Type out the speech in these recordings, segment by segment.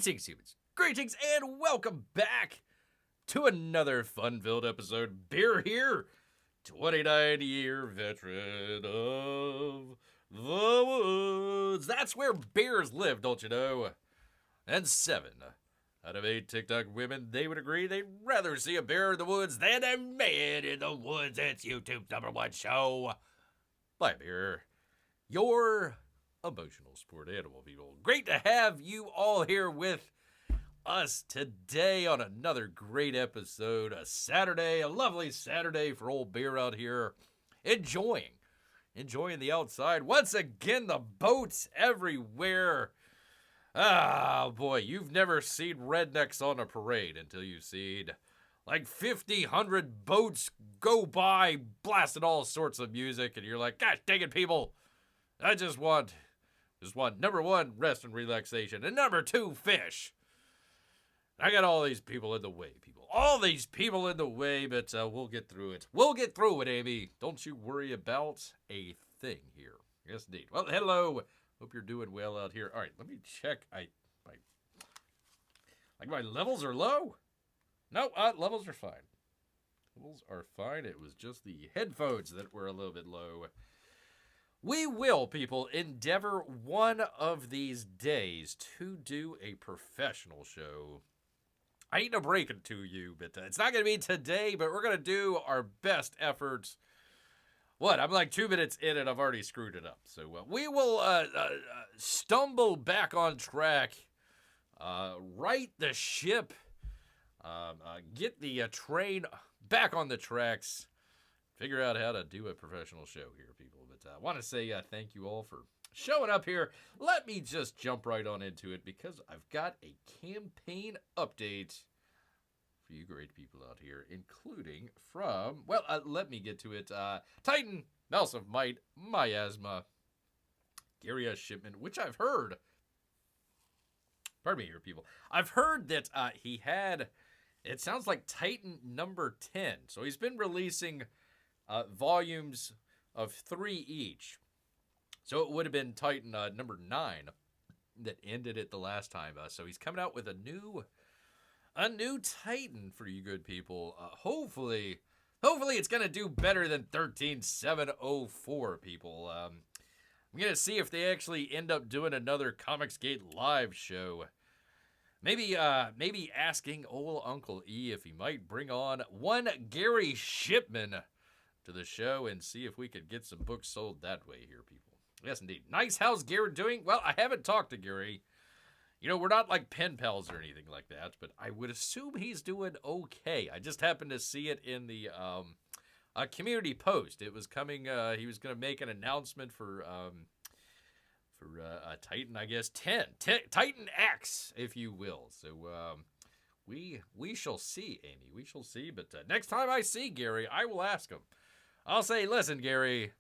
Greetings, humans. Greetings, and welcome back to another fun-filled episode. Beer here, 29-year veteran of the woods. That's where bears live, don't you know? And 7 out of 8 TikTok women, they would agree they'd rather see a bear in the woods than a man in the woods. It's YouTube's #1 show by Beer, your emotional sport animal, people. Great to have you all here with us today on another great episode. A lovely Saturday for old Beer out here, enjoying the outside. Once again, the boats everywhere. Ah, boy, you've never seen rednecks on a parade until you've seen like 100 boats go by blasting all sorts of music, and you're like, gosh dang it, people. I just want number 1, rest and relaxation, and number 2, fish. I got all these people in the way, people. All these people in the way, but we'll get through it. We'll get through it, Amy. Don't you worry about a thing here. Yes, indeed. Well, hello. Hope you're doing well out here. All right, let me check. My levels are low? No, levels are fine. Levels are fine. It was just the headphones that were a little bit low. We will, people, endeavor one of these days to do a professional show. I ain't no breaking to you, but it's not going to be today, but we're going to do our best efforts. What? I'm like 2 minutes in and I've already screwed it up. So we will stumble back on track, right the ship, get the train back on the tracks, figure out how to do a professional show here, people. But I want to say thank you all for showing up here. Let me just jump right on into it because I've got a campaign update for you great people out here, including from, well, let me get to it. Titan, Mouse of Might, Miasma, Gary Shipman, which I've heard, pardon me here, people. I've heard that he had, it sounds like Titan number 10. So he's been releasing volumes of 3 each. So it would have been Titan number 9 that ended it the last time. So he's coming out with a new Titan for you good people. Hopefully it's going to do better than 13704, people. I'm going to see if they actually end up doing another Comicsgate live show. Maybe asking old Uncle E if he might bring on one Gary Shipman to the show and see if we could get some books sold that way here, people. Yes, indeed. Nice. How's Gary doing? Well, I haven't talked to Gary. You know, we're not like pen pals or anything like that, but I would assume he's doing okay. I just happened to see it in the community post. It was coming. He was going to make an announcement for Titan, I guess, 10. Titan X, if you will. So we shall see, Amy. We shall see. But next time I see Gary, I will ask him. I'll say, listen, Gary,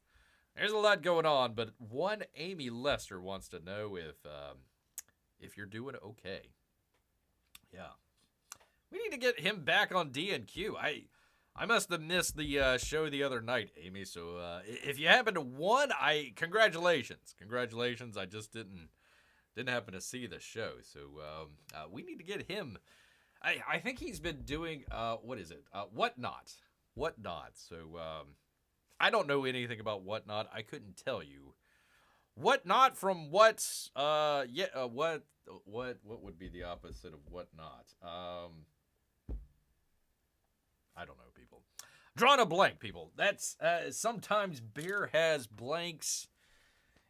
there's a lot going on, but one Amy Lester wants to know if you're doing okay. Yeah. We need to get him back on D&Q. I must have missed the show the other night, Amy. So if you happen to won, congratulations. Congratulations. I just didn't happen to see the show. So we need to get him. I think he's been doing, what is it? Whatnot. So I don't know anything about Whatnot. I couldn't tell you. Whatnot from what? What would be the opposite of whatnot? I don't know, people. Drawing a blank, people. That's sometimes Beer has blanks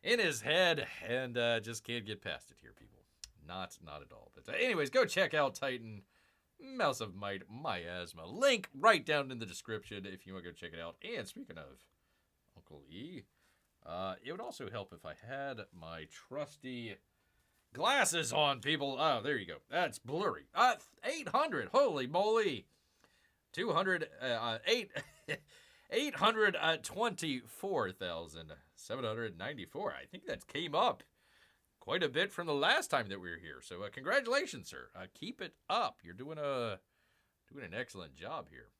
in his head and just can't get past it here, people. Not at all. But anyways, go check out Titan, Mouse of Might, Miasma. Link right down in the description if you want to go check it out. And speaking of Uncle E, it would also help if I had my trusty glasses on, people. Oh, there you go. That's blurry. 800. Holy moly. 824,794. I think that came up quite a bit from the last time that we were here. So congratulations, sir. Keep it up. You're doing an excellent job here.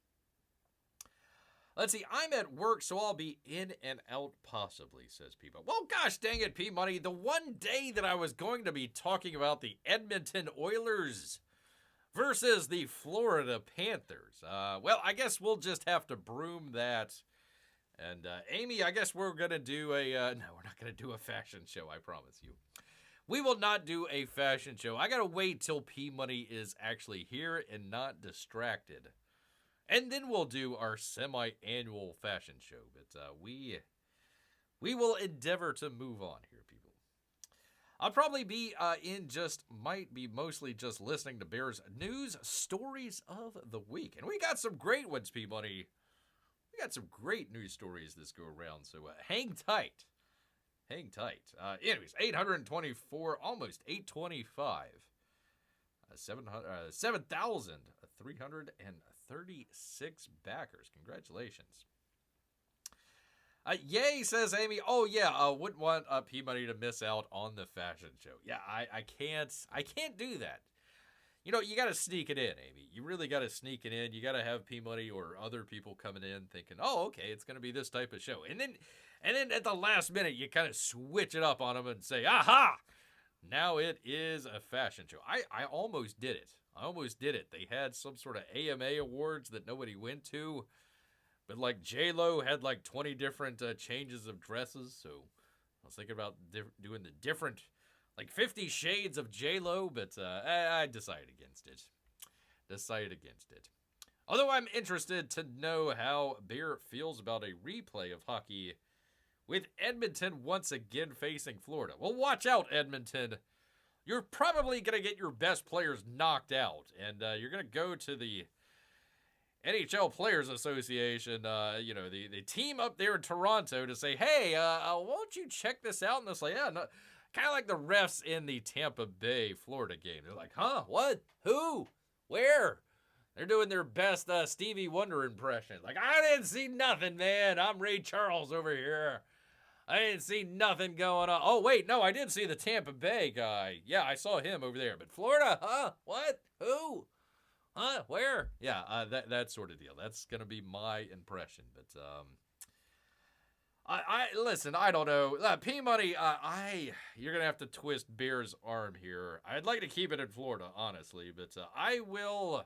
Let's see, I'm at work, so I'll be in and out possibly, says Peebo. Well, gosh dang it, P-Money. The one day that I was going to be talking about the Edmonton Oilers versus the Florida Panthers. Well, I guess we'll just have to broom that. And, Amy, I guess we're going to do no, we're not going to do a fashion show, I promise you. We will not do a fashion show. I got to wait till P-Money is actually here and not distracted. And then we'll do our semi-annual fashion show. But we will endeavor to move on here, people. I'll probably be might be mostly just listening to Bears news stories of the week. And we got some great ones, P-Money. We got some great news stories this go around, so hang tight. Hang tight. Anyways, 824, almost 825. 7,336 backers. Congratulations. Yay, says Amy. Oh, yeah, wouldn't want P-Money to miss out on the fashion show. Yeah, I can't do that. You know, you got to sneak it in, Amy. You really got to sneak it in. You got to have P-Money or other people coming in thinking, oh, okay, it's going to be this type of show. And then at the last minute, you kind of switch it up on them and say, aha, now it is a fashion show. I almost did it. They had some sort of AMA awards that nobody went to. But like J-Lo had like 20 different changes of dresses. So I was thinking about doing the different, like 50 shades of J-Lo, but I decided against it. Although I'm interested to know how Bear feels about a replay of hockey with Edmonton once again facing Florida. Well, watch out, Edmonton. You're probably going to get your best players knocked out, and you're going to go to the NHL Players Association, the team up there in Toronto to say, hey, won't you check this out? And they'll say, yeah, no. Kind of like the refs in the Tampa Bay, Florida game. They're like, huh? What? Who? Where? They're doing their best Stevie Wonder impression. Like, I didn't see nothing, man. I'm Ray Charles over here. I didn't see nothing going on. Oh, wait, no, I did see the Tampa Bay guy. Yeah, I saw him over there. But Florida, huh? What? Who? Huh? Where? Yeah, that sort of deal. That's going to be my impression. But, I listen, I don't know. P-Money, you're going to have to twist Bear's arm here. I'd like to keep it in Florida, honestly, but I will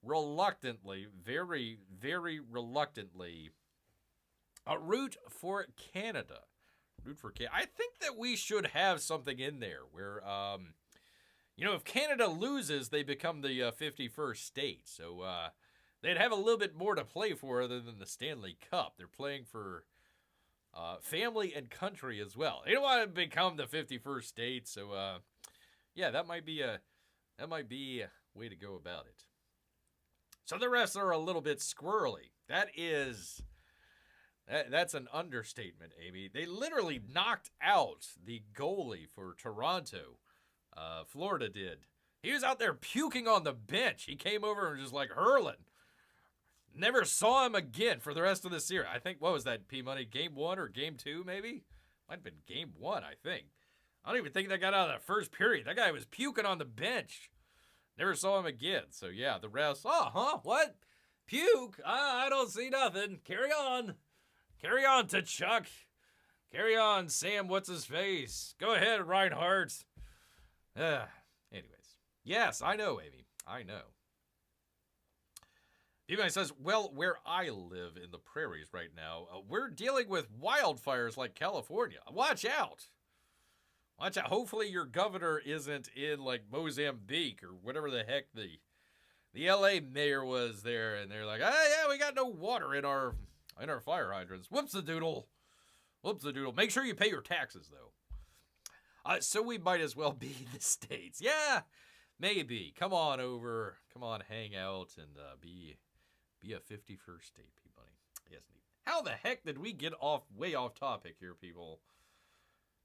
reluctantly, very, very reluctantly, root for Canada. I think that we should have something in there where, if Canada loses, they become the 51st state. So they'd have a little bit more to play for other than the Stanley Cup. They're playing for family and country as well. They don't want to become the 51st state, so that might be a way to go about it. So the refs are a little bit squirrely. That's an understatement, Amy. They literally knocked out the goalie for Toronto. Florida did. He was out there puking on the bench. He came over and just like hurling. Never saw him again for the rest of the series. I think, what was that, P-Money? Game 1 or Game 2, maybe? Might have been Game 1, I think. I don't even think that got out of the first period. That guy was puking on the bench. Never saw him again. So, yeah, the refs, what? Puke? I don't see nothing. Carry on. Carry on to Chuck. Carry on, Sam, what's-his-face. Go ahead, Reinhardt. Anyways. Yes, I know, Amy. I know. P-Money says, well, where I live in the prairies right now, we're dealing with wildfires like California. Watch out. Watch out. Hopefully your governor isn't in, like, Mozambique or whatever the heck the LA mayor was there. And they're like, we got no water in our fire hydrants. Whoops-a-doodle. Whoops-a-doodle. Make sure you pay your taxes, though. So we might as well be in the States. Yeah, maybe. Come on over. Come on, hang out and be a 51st state, P-Money. Yes, indeed. How the heck did we get way off topic here, people?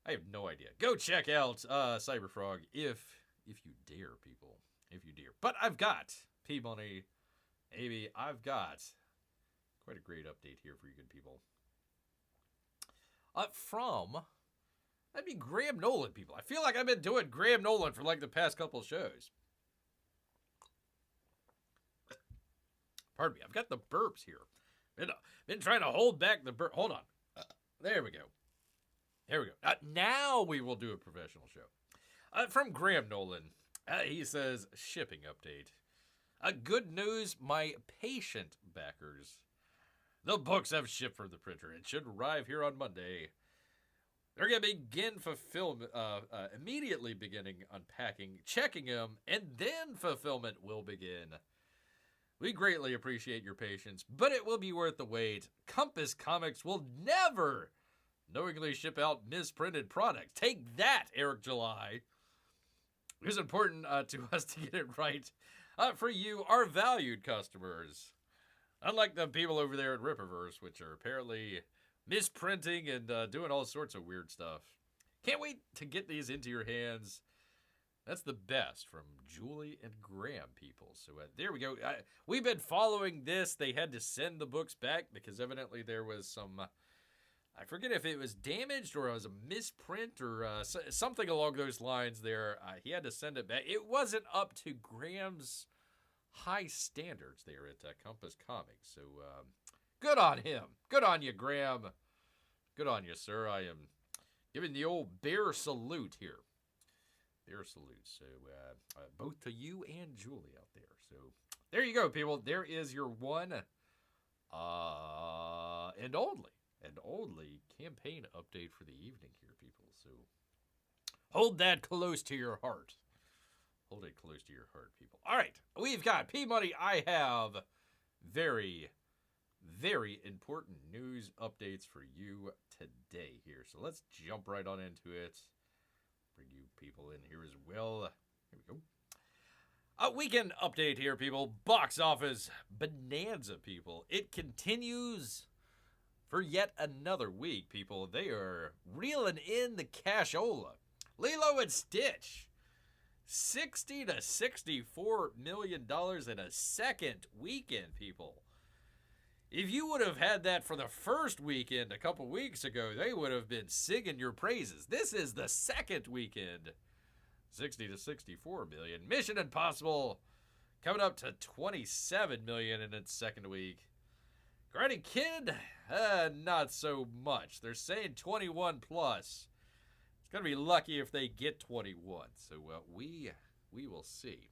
I have no idea. Go check out Cyberfrog if you dare, people. If you dare. But I've got, P-Money, Amy, I've got quite a great update here for you good people. That'd be Graham Nolan, people. I feel like I've been doing Graham Nolan for like the past couple of shows. Pardon me, I've got the burps here. Been trying to hold back the hold on. There we go. Here we go. Now we will do a professional show. From Graham Nolan, he says, shipping update. Good news, my patient backers. The books have shipped from the printer and should arrive here on Monday. They're going to begin fulfillment, immediately beginning unpacking, checking them, and then fulfillment will begin. We greatly appreciate your patience, but it will be worth the wait. Compass Comics will never knowingly ship out misprinted products. Take that, Eric July. It's important to us to get it right for you, our valued customers. Unlike the people over there at Rippaverse, which are apparently misprinting and doing all sorts of weird stuff. Can't wait to get these into your hands. That's the best from Julie and Graham, people. So there we go. We've been following this. They had to send the books back because evidently there was some, I forget if it was damaged or it was a misprint or something along those lines there. He had to send it back. It wasn't up to Graham's high standards there at Compass Comics. So good on him. Good on you, Graham. Good on you, sir. I am giving the old bear salute here. Bear salute. So both to you and Julie out there. So there you go, people. There is your one and only campaign update for the evening here, people. So hold that close to your heart. Hold it close to your heart, people. All right. We've got P-Money. I have very, very important news updates for you today here. So let's jump right on into it. Bring you people in here as well. Here we go. A weekend update here, people. Box office bonanza, people. It continues for yet another week, people. They are reeling in the cashola. Lilo and Stitch. $60 to $64 million in a second weekend, people. If you would have had that for the first weekend a couple weeks ago, they would have been singing your praises. This is the second weekend. 60 to 64 million. Mission Impossible coming up to 27 million in its second week. Karate Kid, not so much. They're saying 21 plus. It's going to be lucky if they get 21. So we will see.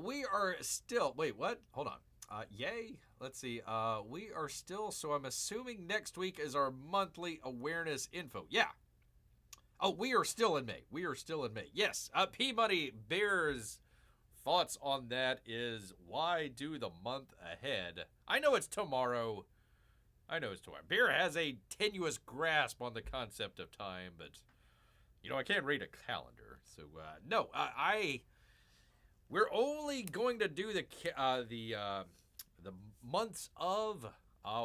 We are still, wait, what? Hold on. Yay. Let's see. We are still, so I'm assuming next week is our monthly awareness info. Yeah. Oh, we are still in May. We are still in May. Yes. P-Money Bears thoughts on that is why do the month ahead? I know it's tomorrow. Bear has a tenuous grasp on the concept of time, but, I can't read a calendar. So, no, we're only going to do the months of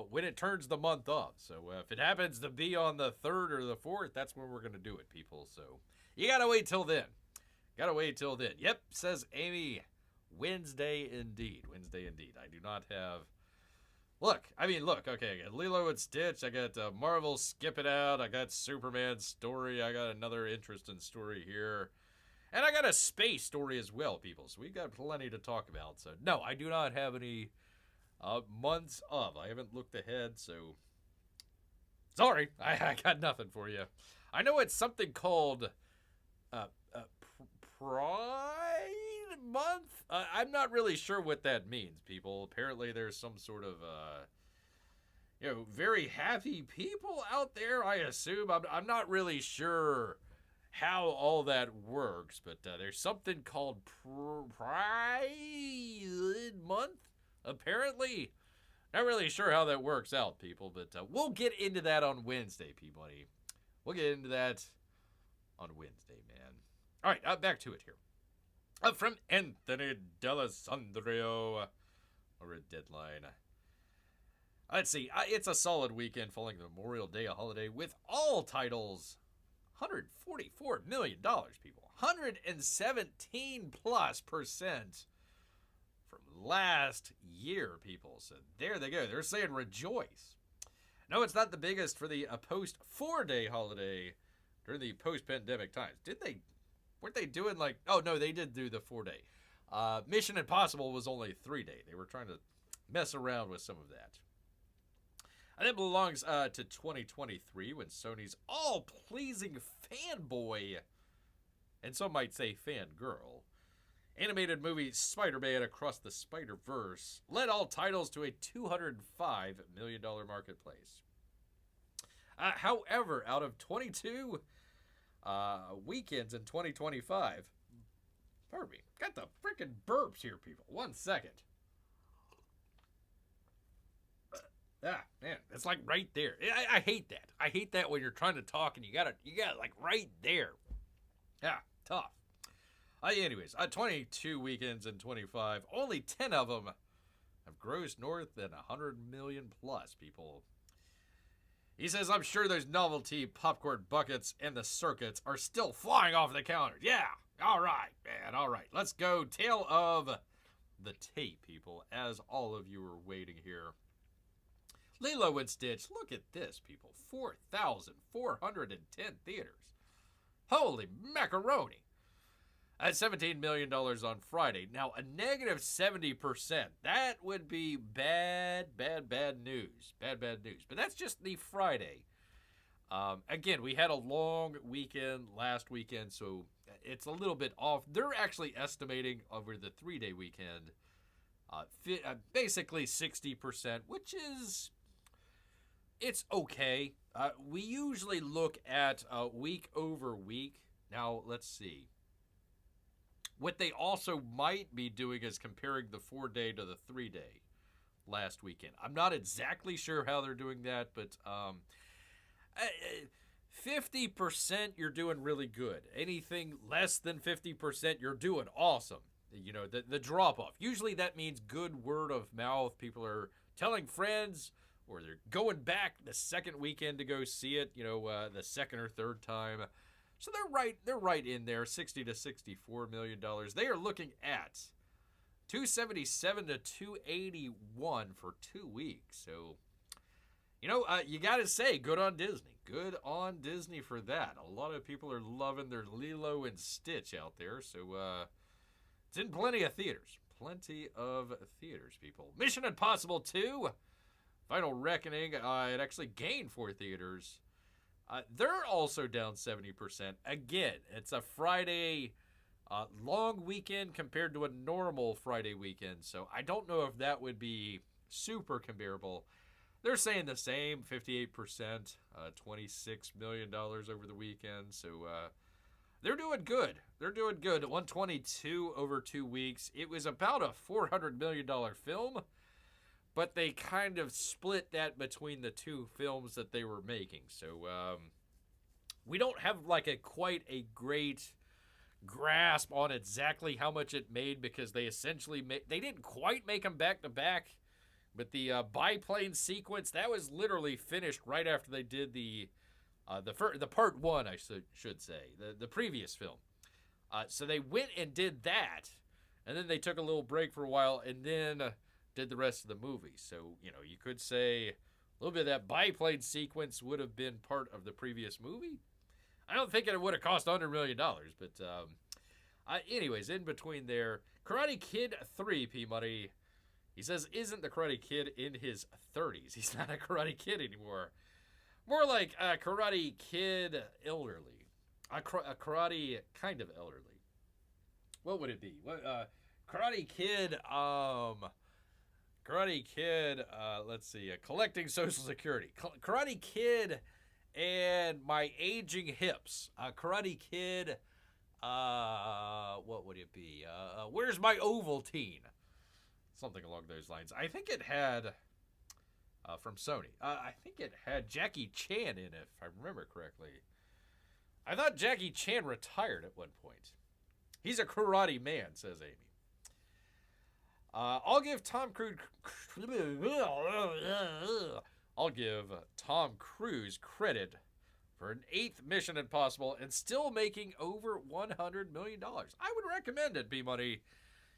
when it turns the month of. So if it happens to be on the 3rd or the 4th, that's when we're going to do it, people. So you got to wait till then. Yep, says Amy. Wednesday indeed. I do not have... Look, okay, I got Lilo and Stitch. I got Marvel Skip It Out. I got Superman story. I got another interesting story here. And I got a space story as well, people. So we've got plenty to talk about. So, no, I do not have any months of. I haven't looked ahead, so... Sorry, I got nothing for you. I know it's something called Pride Month. I'm not really sure what that means, people. Apparently there's some sort of... very happy people out there, I assume. I'm not really sure how all that works, but there's something called Pride Month, apparently. Not really sure how that works out, people, but we'll get into that on Wednesday, P-Money. We'll get into that on Wednesday, man. All right, back to it here. From Anthony D'Alessandro, or a deadline. Let's see. It's a solid weekend following the Memorial Day holiday with all titles $144 million, people. 117% plus from last year, people. So there they go. They're saying rejoice. No, it's not the biggest for the post 4-day holiday during the post-pandemic times. Weren't they doing oh, no, they did do the 4-day. Mission Impossible was only 3-day. They were trying to mess around with some of that. And it belongs to 2023 when Sony's all-pleasing fanboy, and some might say fangirl, animated movie Spider-Man Across the Spider-Verse led all titles to a $205 million marketplace. However, out of 22 weekends in 2025, pardon me, got the freaking burps here, people. 1 second. Man, it's like right there. I hate that. I hate that when you're trying to talk and you got it like right there. Yeah, tough. Anyways, 22 weekends in 25, only 10 of them have grossed north than 100 million plus, people. He says, I'm sure those novelty popcorn buckets and the circuits are still flying off the counters. Yeah, all right, man, all right. Let's go. Tale of the tape, people, as all of you are waiting here. Lilo and Stitch, look at this, people. 4,410 theaters. Holy macaroni. At $17 million on Friday. Now, a negative 70%. That would be bad news. Bad news. But that's just the Friday. Again, we had a long weekend last weekend, so it's a little bit off. They're actually estimating over the 3-day weekend basically 60%, which is... it's okay. We usually look at week over week. Now, let's see. What they also might be doing is comparing the 4-day to the 3-day last weekend. I'm not exactly sure how they're doing that, but 50% you're doing really good. Anything less than 50%, you're doing awesome. You know, the drop-off. Usually that means good word of mouth. People are telling friends, or they're going back the second weekend to go see it, you know, the second or third time. So they're right in there, $60 to $64 million. They are looking at 277 to 281 for 2 weeks. So, you know, you got to say, good on Disney. Good on Disney for that. A lot of people are loving their Lilo and Stitch out there. So, it's in plenty of theaters. Plenty of theaters, people. Mission Impossible 2, Final Reckoning, it actually gained 4 theaters. They're also down 70%. Again, it's a Friday long weekend compared to a normal Friday weekend. So I don't know if that would be super comparable. They're saying the same, 58%, $26 million over the weekend. So they're doing good. They're doing good. 122 over 2 weeks. It was about a $400 million film. But they kind of split that between the 2 films that they were making. So we don't have like quite a great grasp on exactly how much it made, because they essentially they didn't quite make them back to back. But the biplane sequence, that was literally finished right after they did the part 1, I should say, the previous film. So they went and did that, and then they took a little break for a while, and then did the rest of the movie. So, you know, you could say a little bit of that biplane sequence would have been part of the previous movie. I don't think it would have cost $100 million, but anyways, in between there, Karate Kid 3, P-Money, he says, isn't the Karate Kid in his 30s? He's not a Karate Kid anymore. More like a Karate Kid elderly. A Karate kind of elderly. What would it be? Karate Kid, let's see, collecting Social Security. Karate Kid and my aging hips. Karate Kid, what would it be? Where's my Ovaltine? Something along those lines. I think it had, from Sony, I think it had Jackie Chan in it, if I remember correctly. I thought Jackie Chan retired at one point. He's a karate man, says Amy. I'll give Tom Cruise credit for an 8th Mission Impossible and still making over $100 million. I would recommend it, B-Money.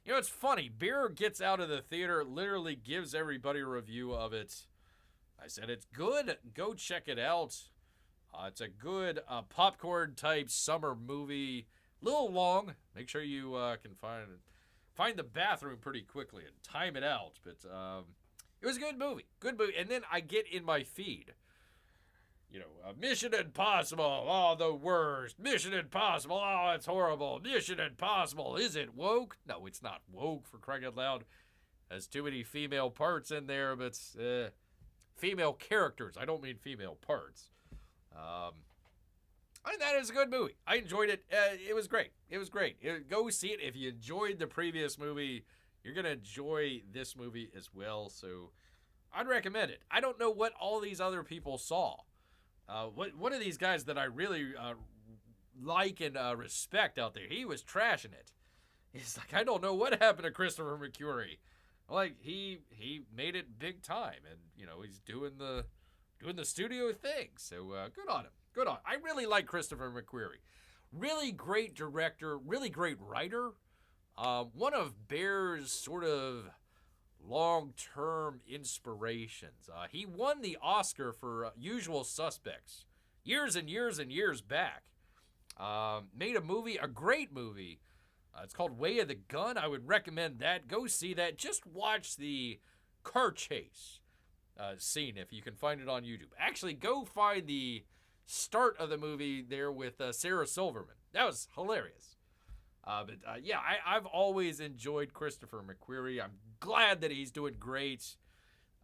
You know, it's funny. Beer gets out of the theater, literally gives everybody a review of it. I said, it's good. Go check it out. It's a good popcorn-type summer movie. Little long. Make sure you can find find the bathroom pretty quickly and time it out. But it was a good movie. Good movie. And then I get in my feed, Mission Impossible, oh, the worst. Mission Impossible, oh, it's horrible. Mission Impossible, is it woke? No, it's not woke, for crying out loud. There's too many female parts in there, but female characters. I don't mean female parts. And that is a good movie. I enjoyed it. It was great. Go see it. If you enjoyed the previous movie, you're going to enjoy this movie as well. So I'd recommend it. I don't know what all these other people saw. One of these guys that I really like and respect out there, he was trashing it. He's like, I don't know what happened to Christopher McQuarrie. Like, he made it big time, and he's doing the studio thing. So good on him. Good on. I really like Christopher McQuarrie. Really great director. Really great writer. One of Bear's sort of long-term inspirations. He won the Oscar for Usual Suspects years and years and years back. Made a movie, a great movie. It's called Way of the Gun. I would recommend that. Go see that. Just watch the car chase scene if you can find it on YouTube. Actually, go find the start of the movie there with Sarah Silverman. That was hilarious. I've always enjoyed Christopher McQuarrie. I'm glad that he's doing great.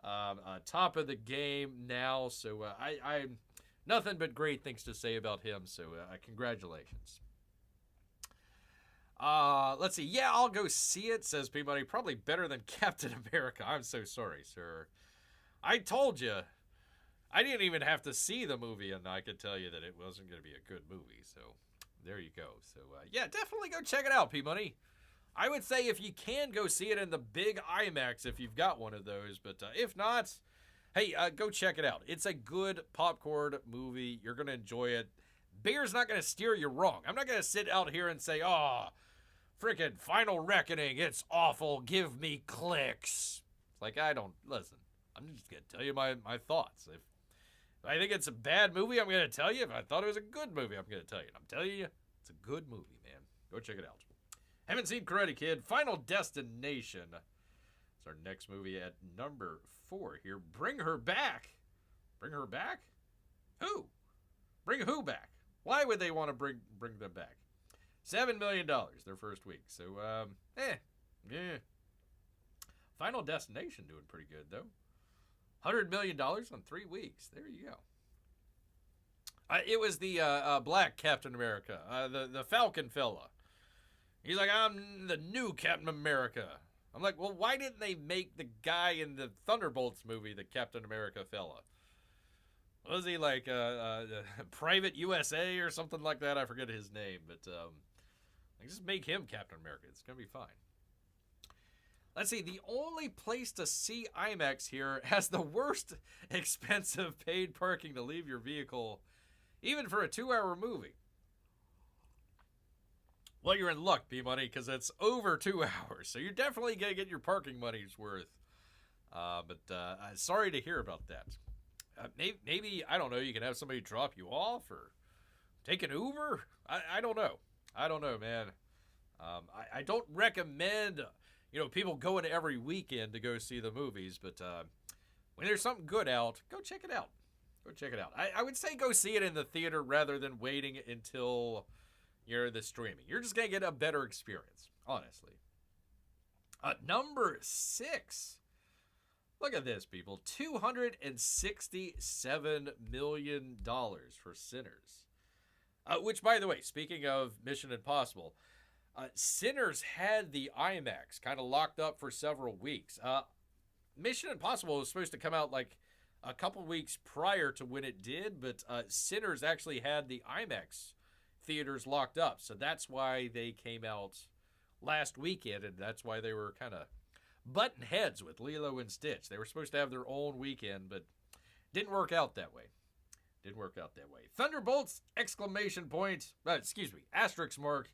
Top of the game now. So I nothing but great things to say about him. So congratulations. Let's see. Yeah, I'll go see it, says P-Money. Probably better than Captain America. I'm so sorry, sir. I told you. I didn't even have to see the movie, and I could tell you that it wasn't going to be a good movie. So there you go. So, definitely go check it out, P-Money. I would say if you can, go see it in the big IMAX if you've got one of those. But if not, hey, go check it out. It's a good popcorn movie. You're going to enjoy it. Bear's not going to steer you wrong. I'm not going to sit out here and say, freaking Final Reckoning, it's awful, give me clicks. It's like, listen, I'm just going to tell you my thoughts. If I think it's a bad movie, I'm going to tell you. If I thought it was a good movie, I'm going to tell you. I'm telling you, it's a good movie, man. Go check it out. Haven't seen Karate Kid. Final Destination. It's our next movie at number 4 here. Bring Her Back. Bring her back? Who? Bring who back? Why would they want to bring them back? $7 million their first week. So, yeah. Final Destination doing pretty good, though. $100 million on 3 weeks. There you go. It was the black Captain America, the Falcon fella. He's like, I'm the new Captain America. I'm like, well, why didn't they make the guy in the Thunderbolts movie the Captain America fella? Was he like Private USA or something like that? I forget his name, but just make him Captain America. It's going to be fine. Let's see. The only place to see IMAX here has the worst expensive paid parking to leave your vehicle, even for a 2-hour movie. Well, you're in luck, P-Money, because it's over 2 hours. So you're definitely going to get your parking money's worth. But sorry to hear about that. Maybe, I don't know, you can have somebody drop you off or take an Uber? I don't know. I don't know, man. I don't recommend, people going every weekend to go see the movies. But when there's something good out, go check it out. Go check it out. I would say go see it in the theater rather than waiting until you're the streaming. You're just going to get a better experience, honestly. Number 6. Look at this, people. $267 million for Sinners. Which, by the way, speaking of Mission Impossible, Sinners had the IMAX kind of locked up for several weeks. Mission Impossible was supposed to come out like a couple weeks prior to when it did, but Sinners actually had the IMAX theaters locked up. So that's why they came out last weekend, and that's why they were kind of button heads with Lilo and Stitch. They were supposed to have their own weekend, but didn't work out that way. Thunderbolts, exclamation point, asterisk mark,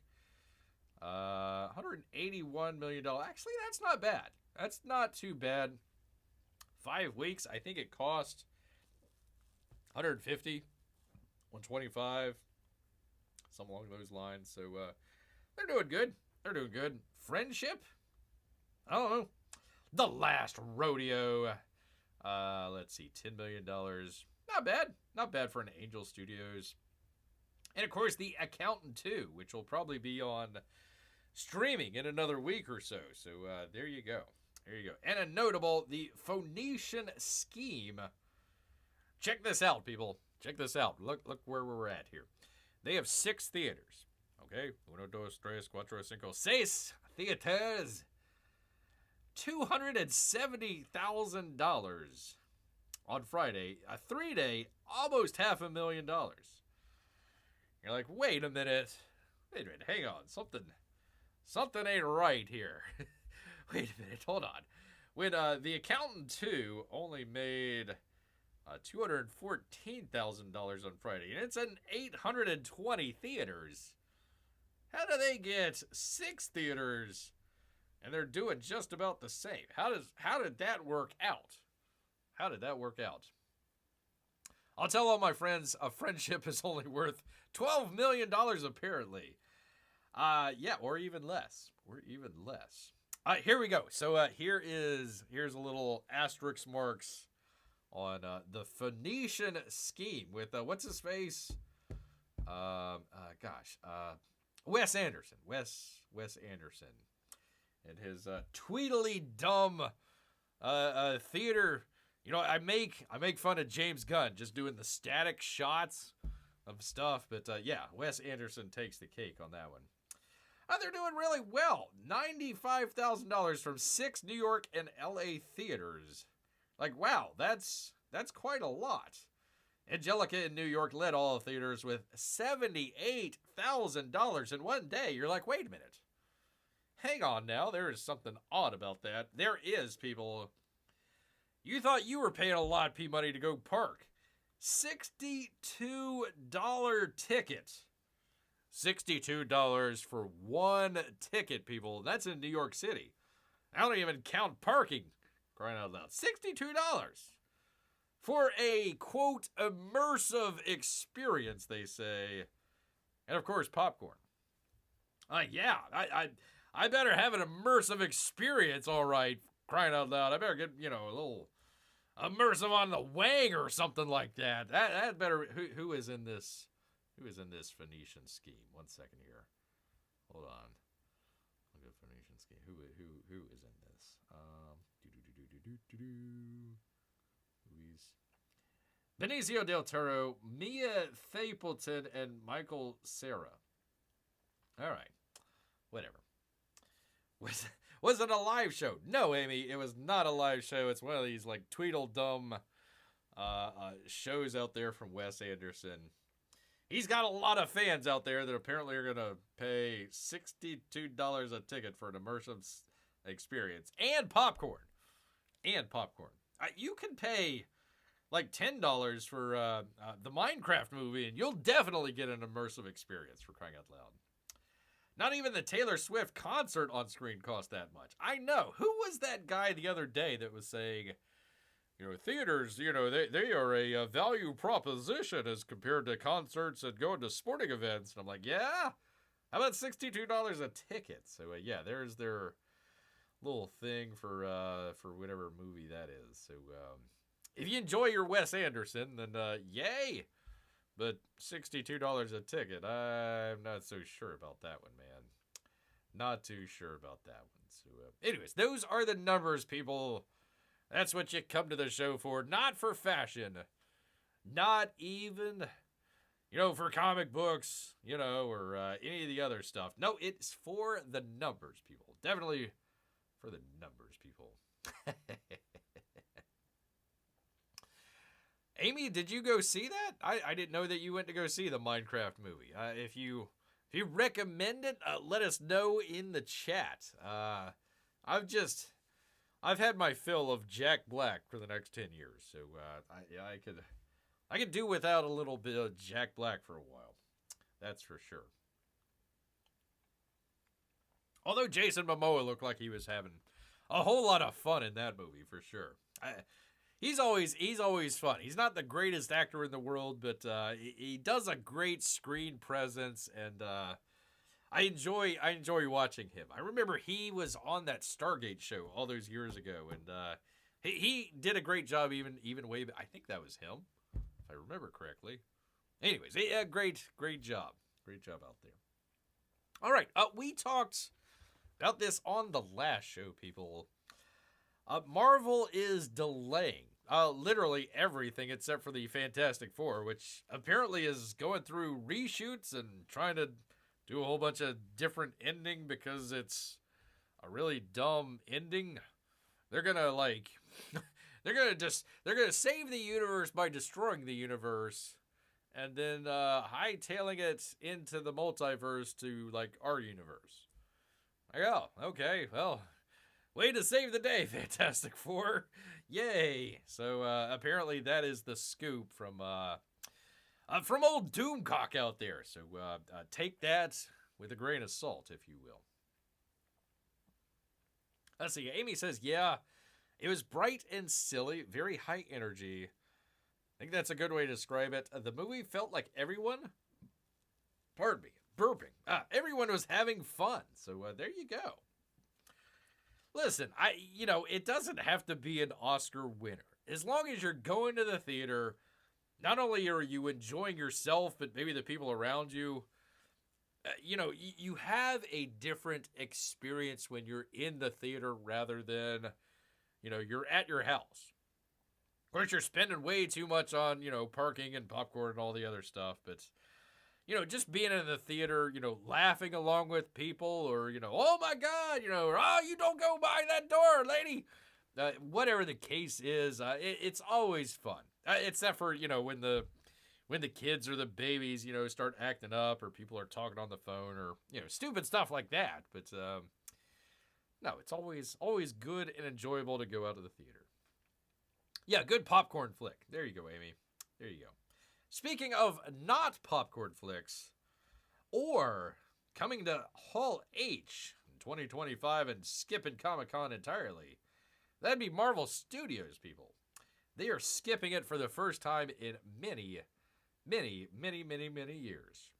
$181 million. Actually, that's not bad. That's not too bad. 5 weeks, I think it cost $150, $125, something along those lines. So they're doing good. Friendship, I don't know. The Last Rodeo. Let's see, $10 million. Not bad. Not bad for an Angel Studios. And of course, The Accountant 2, which will probably be on streaming in another week or so. So there you go. There you go. And a notable, The Phoenician Scheme. Check this out, people. Check this out. Look where we're at here. They have 6 theaters. Okay? 1, 2, 3, 4, 5, 6 theaters. $270,000 on Friday. A 3-day, almost $500,000. You're like, wait a minute. Wait a minute. Hang on. Something ain't right here. Wait a minute. Hold on. When The Accountant 2 only made $214,000 on Friday, and it's in 820 theaters. How do they get 6 theaters, and they're doing just about the same? How did that work out? How did that work out? I'll tell all my friends, a friendship is only worth $12 million apparently. Yeah, or even less. Here we go. So here's a little asterisk marks on the Phoenician Scheme with what's his face? Wes Anderson. Wes Anderson, and his tweedly dumb theater. You know, I make fun of James Gunn just doing the static shots of stuff, but yeah, Wes Anderson takes the cake on that one. They're doing really well. $95,000 from 6 New York and LA theaters. Like, wow, that's quite a lot. Angelica in New York led all the theaters with $78,000 in one day. You're like, wait a minute. Hang on now. There is something odd about that. There is, people. You thought you were paying a lot of money to go park. $62 ticket. $62 for one ticket, people. That's in New York City. I don't even count parking. Crying out loud. $62 for a, quote, immersive experience, they say. And, of course, popcorn. Yeah, I better have an immersive experience, all right. Crying out loud. I better get, a little immersive on the wang or something like that. That better. Who is in this? Who is in this Phoenician Scheme? 1 second here. Hold on. Look at Phoenician Scheme. Who is in this? Who's Benicio del Toro, Mia Stapleton, and Michael Cera. All right. Whatever. Was it a live show? No, Amy, it was not a live show. It's one of these like Tweedledum shows out there from Wes Anderson. He's got a lot of fans out there that apparently are going to pay $62 a ticket for an immersive experience and popcorn. You can pay like $10 for the Minecraft movie, and you'll definitely get an immersive experience, for crying out loud. Not even the Taylor Swift concert on screen cost that much. I know. Who was that guy the other day that was saying, theaters, they are a value proposition as compared to concerts and going to sporting events. And I'm like, yeah? How about $62 a ticket? So, yeah, there's their little thing for whatever movie that is. So, if you enjoy your Wes Anderson, then yay! But $62 a ticket, I'm not so sure about that one, man. Not too sure about that one. So, anyways, those are the numbers, people. That's what you come to the show for. Not for fashion. Not even, for comic books, or any of the other stuff. No, it's for the numbers, people. Definitely for the numbers, people. Amy, did you go see that? I didn't know that you went to go see the Minecraft movie. If you recommend it, let us know in the chat. I've had my fill of Jack Black for the next 10 years, so I could do without a little bit of Jack Black for a while. That's for sure. Although Jason Momoa looked like he was having a whole lot of fun in that movie for sure. He's always fun. He's not the greatest actor in the world, but he does a great screen presence, and I enjoy watching him. I remember he was on that Stargate show all those years ago, and he did a great job. Even way back. I think that was him, if I remember correctly. Anyways, yeah, great job, out there. All right, we talked about this on the last show, people. Marvel is delaying literally everything except for the Fantastic Four, which apparently is going through reshoots and trying to do a whole bunch of different ending because it's a really dumb ending. They're gonna they're gonna save the universe by destroying the universe, and then hightailing it into the multiverse to like our universe. Like, oh, okay, well, way to save the day, Fantastic Four. Yay. So apparently that is the scoop from old Doomcock out there. So take that with a grain of salt, if you will. Let's see. Amy says, yeah, it was bright and silly, very high energy. I think that's a good way to describe it. The movie felt like everyone, pardon me, burping. Everyone was having fun. So there you go. Listen, it doesn't have to be an Oscar winner. As long as you're going to the theater, not only are you enjoying yourself, but maybe the people around you, you have a different experience when you're in the theater rather than, you're at your house. Of course, you're spending way too much on, parking and popcorn and all the other stuff, but just being in the theater, laughing along with people or, oh my God, oh, you don't go by that door, lady. Whatever the case is, it's always fun. Except for, when the kids or the babies, start acting up or people are talking on the phone or, stupid stuff like that. But, no, it's always good and enjoyable to go out to the theater. Yeah, good popcorn flick. There you go, Amy. There you go. Speaking of not popcorn flicks, or coming to Hall H in 2025 and skipping Comic-Con entirely, that'd be Marvel Studios, people. They are skipping it for the first time in many, many, many, many, many years.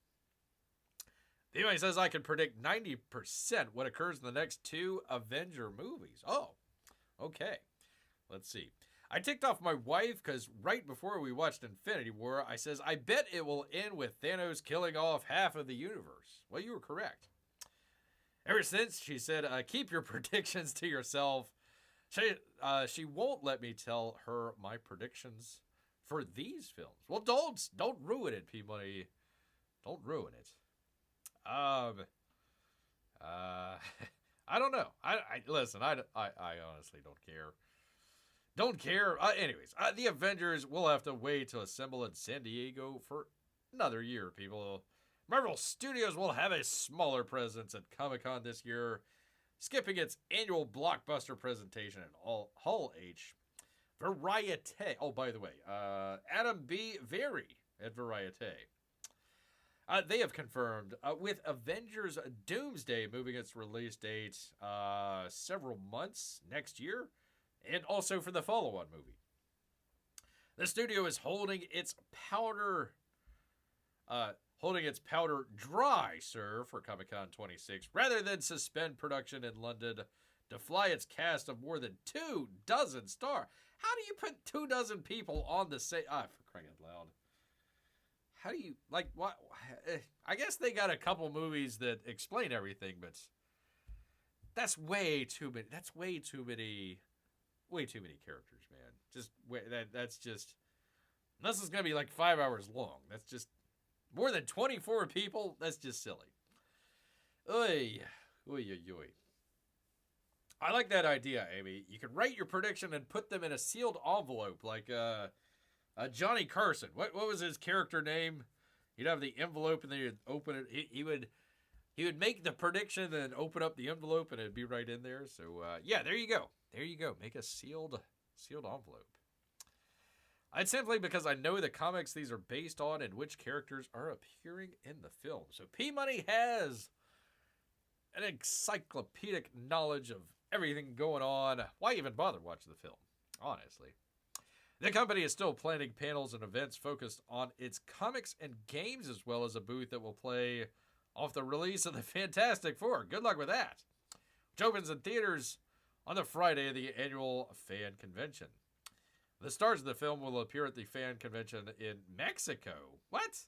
Anyway, says I can predict 90% what occurs in the next 2 Avenger movies. Oh, okay. Let's see. I ticked off my wife because right before we watched Infinity War, I says, I bet it will end with Thanos killing off half of the universe. Well, you were correct. Ever since, she said, keep your predictions to yourself. She won't let me tell her my predictions for these films. Well, don't ruin it, Peabody. Don't ruin it. I don't know. Listen, I honestly don't care. Don't care. Anyways, the Avengers will have to wait to assemble in San Diego for another year, people. Marvel Studios will have a smaller presence at Comic-Con this year, skipping its annual blockbuster presentation at Hall H. Variete. Oh, by the way, Adam B. Very at Variete. They have confirmed, with Avengers Doomsday moving its release date several months next year, and also for the follow-on movie. The studio is holding its powder dry, sir, for Comic-Con 26, rather than suspend production in London to fly its cast of more than 24 stars. How do you put 24 people on the same? For crying out loud. How do you, what? I guess they got a couple movies that explain everything, but that's way too many. That's way too many characters, man. That's just, unless it's going to be 5 hours long. That's just, more than 24 people? That's just silly. Oy. Oy, oy, oy. I like that idea, Amy. You could write your prediction and put them in a sealed envelope, like Johnny Carson. What was his character name? You'd have the envelope and then you'd open it. He would make the prediction and then open up the envelope and it'd be right in there. So yeah, there you go. There you go. Make a sealed envelope. It's simply because I know the comics these are based on and which characters are appearing in the film. So P-Money has an encyclopedic knowledge of everything going on. Why even bother watching the film? Honestly. The company is still planning panels and events focused on its comics and games, as well as a booth that will play off the release of the Fantastic Four. Good luck with that. Which opens in theaters on the Friday of the annual fan convention. The stars of the film will appear at the fan convention in Mexico. What?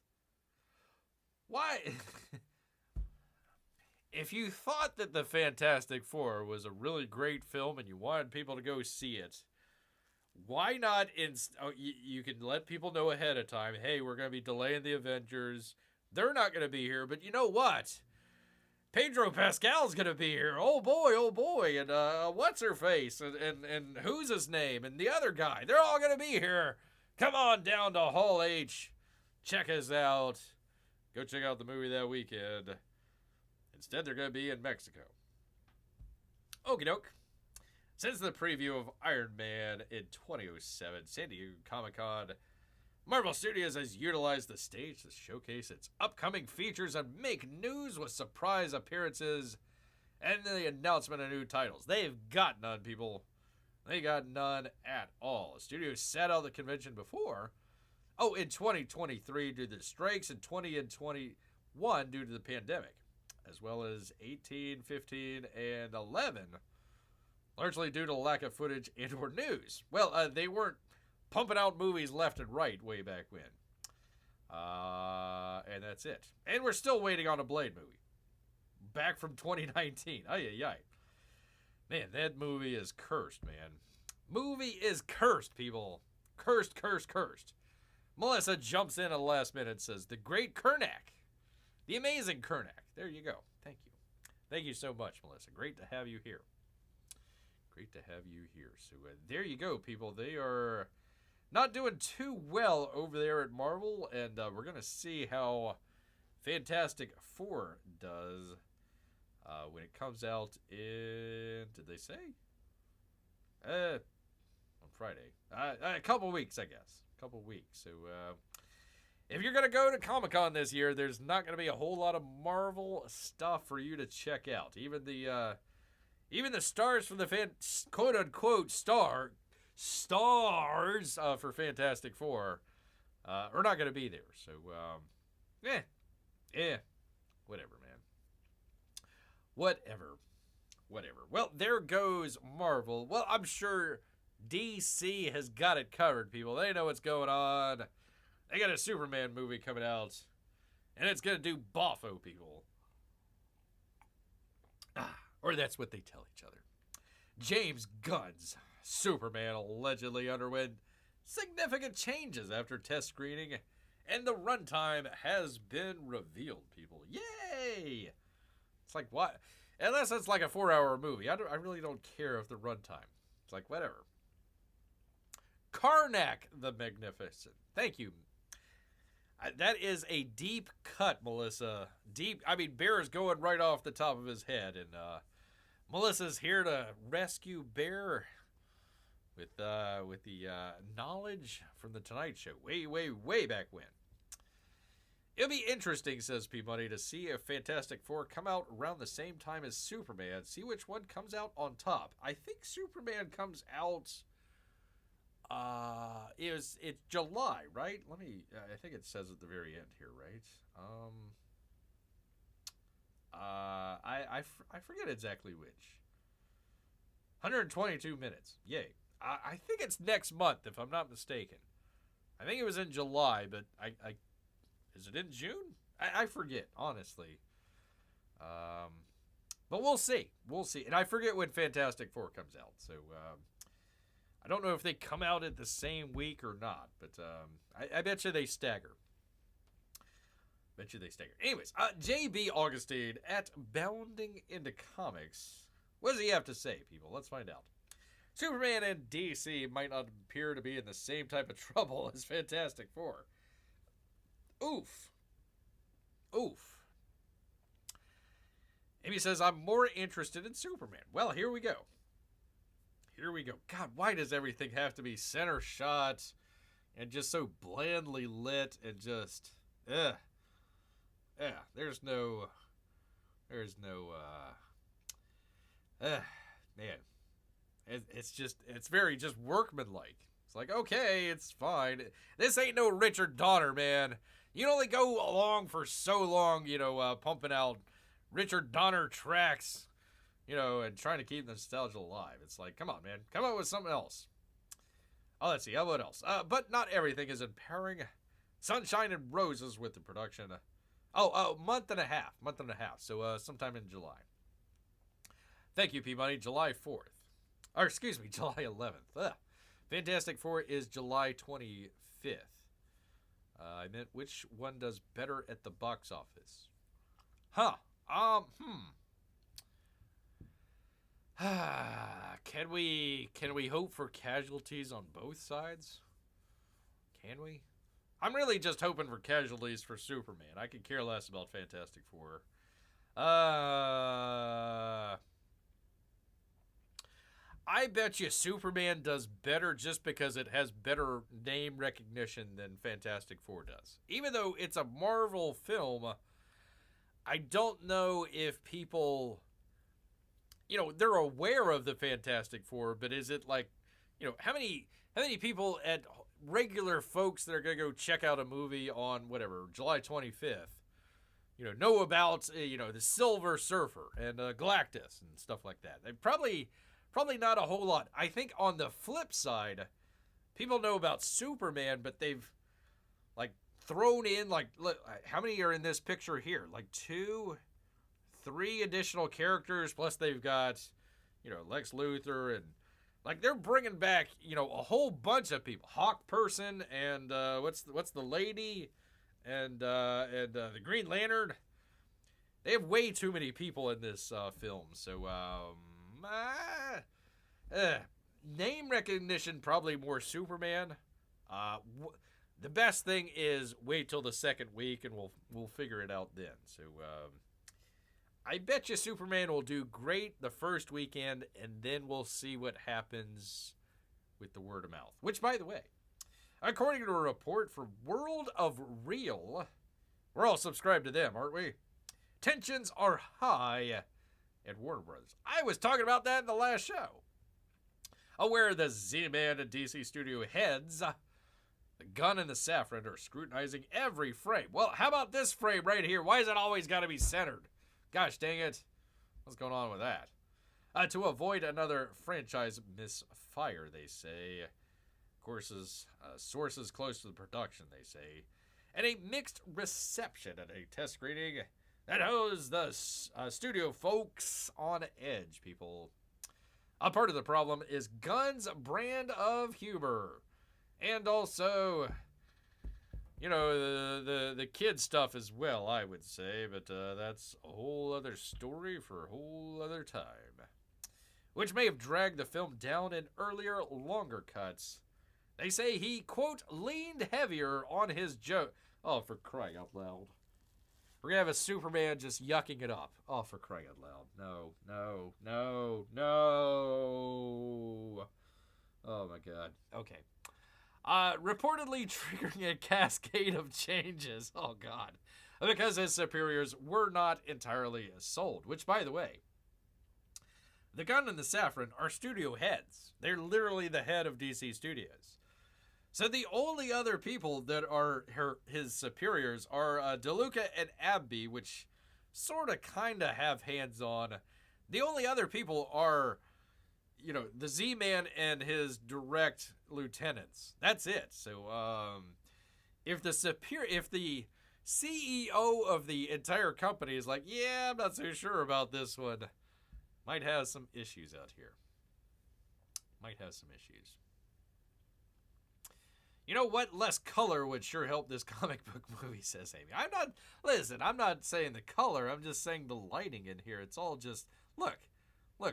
Why? If you thought that the Fantastic Four was a really great film and you wanted people to go see it, why not? You can let people know ahead of time, hey, we're going to be delaying the Avengers. They're not going to be here, but you know what? Pedro Pascal's going to be here. Oh boy. And what's her face? And who's his name? And the other guy. They're all going to be here. Come on down to Hall H. Check us out. Go check out the movie that weekend. Instead, they're going to be in Mexico. Okie doke. Since the preview of Iron Man in 2007, San Diego Comic-Con, Marvel Studios has utilized the stage to showcase its upcoming features and make news with surprise appearances and the announcement of new titles. They've got none, people. They got none at all. The studio sat out the convention before. Oh, in 2023 due to the strikes, and 20 and 21 due to the pandemic, as well as 18, 15, and 11, largely due to lack of footage and or news. Well, they weren't pumping out movies left and right way back when. And that's it. And we're still waiting on a Blade movie. Back from 2019. Ay. Man, that movie is cursed, man. Movie is cursed, people. Cursed. Melissa jumps in at the last minute and says, the great Kernak. The amazing Kernak. There you go. Thank you. Thank you so much, Melissa. Great to have you here. So there you go, people. They are not doing too well over there at Marvel, and we're going to see how Fantastic Four does when it comes out in, did they say? On Friday. A couple weeks, I guess. So if you're going to go to Comic-Con this year, there's not going to be a whole lot of Marvel stuff for you to check out. Even the stars from the quote-unquote stars for Fantastic Four are not going to be there. So, whatever, man. Whatever. Well, there goes Marvel. Well, I'm sure DC has got it covered, people. They know what's going on. They got a Superman movie coming out, and it's going to do boffo, people. Or that's what they tell each other. James Gunn's Superman allegedly underwent significant changes after test screening, and the runtime has been revealed, people. Yay! It's like, what? Unless it's like a 4-hour movie. I really don't care if the runtime. It's like, whatever. Karnak the Magnificent. Thank you. That is a deep cut, Melissa. Deep. I mean, Bear is going right off the top of his head, and Melissa's here to rescue Bear with the knowledge from the Tonight Show, way back when. It'll be interesting, says P-Money, to see if Fantastic Four come out around the same time as Superman. See which one comes out on top. I think Superman comes out. It's July, right? I think it says at the very end here, right? I forget exactly which. 122 minutes. Yay. I think it's next month, if I'm not mistaken. I think it was in July, but is it in June? I forget, honestly. But we'll see. And I forget when Fantastic Four comes out, so I don't know if they come out at the same week or not, but I bet you they stagger. Anyways, J.B. Augustine at Bounding Into Comics. What does he have to say, people? Let's find out. Superman and DC might not appear to be in the same type of trouble as Fantastic Four. Oof. Amy says, I'm more interested in Superman. Well, here we go. God, why does everything have to be center shot and just so blandly lit and just, there's no, man. It's very just workmanlike. It's like, okay, it's fine. This ain't no Richard Donner, man. You can only go along for so long, pumping out Richard Donner tracks, and trying to keep nostalgia alive. It's like, come on, man. Come up with something else. Oh, let's see. How about else? But not everything is empowering. Sunshine and roses with the production. Month and a half. So sometime in July. Thank you, Peabody. July 4th. Or excuse me, July 11th. Fantastic Four is July 25th. I meant which one does better at the box office? Can we hope for casualties on both sides? Can we? I'm really just hoping for casualties for Superman. I could care less about Fantastic Four. I bet you Superman does better just because it has better name recognition than Fantastic Four does. Even though it's a Marvel film, I don't know if people, they're aware of the Fantastic Four, but is it like, how many people at regular folks that are going to go check out a movie on July 25th, know about, the Silver Surfer and Galactus and stuff like that. They probably not a whole lot. I think on the flip side, people know about Superman, but they've thrown in look, how many are in this picture here? 2, 3 additional characters, plus they've got, Lex Luthor, and they're bringing back, a whole bunch of people. Hawk Person and what's the lady and the Green Lantern. They have way too many people in this film, so name recognition probably more Superman. The best thing is wait till the second week and we'll figure it out then. So I bet you Superman will do great the first weekend, and then we'll see what happens with the word of mouth. Which, by the way, according to a report from World of Real, we're all subscribed to them, aren't we? Tensions are high at Warner Brothers. I was talking about that in the last show. Where the Z-Man and DC studio heads, the Gunn and the Safran, are scrutinizing every frame. Well, how about this frame right here? Why is it always got to be centered? Gosh dang it. What's going on with that? To avoid another franchise misfire, they say. Of course, sources close to the production, they say. And a mixed reception at a test screening that has the studio folks on edge, people. A part of the problem is Gunn's brand of humor. And also, the kid stuff as well, I would say. But that's a whole other story for a whole other time. Which may have dragged the film down in earlier, longer cuts. They say he, quote, leaned heavier on his joke. Oh, for crying out loud. We're going to have a Superman just yucking it up. Oh, for crying out loud. No. Oh, my God. Okay. Reportedly triggering a cascade of changes. Oh, God. Because his superiors were not entirely sold. Which, by the way, the Gunn and the Safran are studio heads. They're literally the head of DC Studios. So the only other people that are his superiors are DeLuca and Abby, which sort of kind of have hands on. The only other people are, the Z-Man and his direct lieutenants. That's it. So if the CEO of the entire company is like, yeah, I'm not so sure about this one, might have some issues out here. Might have some issues. You know what? Less color would sure help this comic book movie, says Amy. I'm not saying the color. I'm just saying the lighting in here. It's all just, look,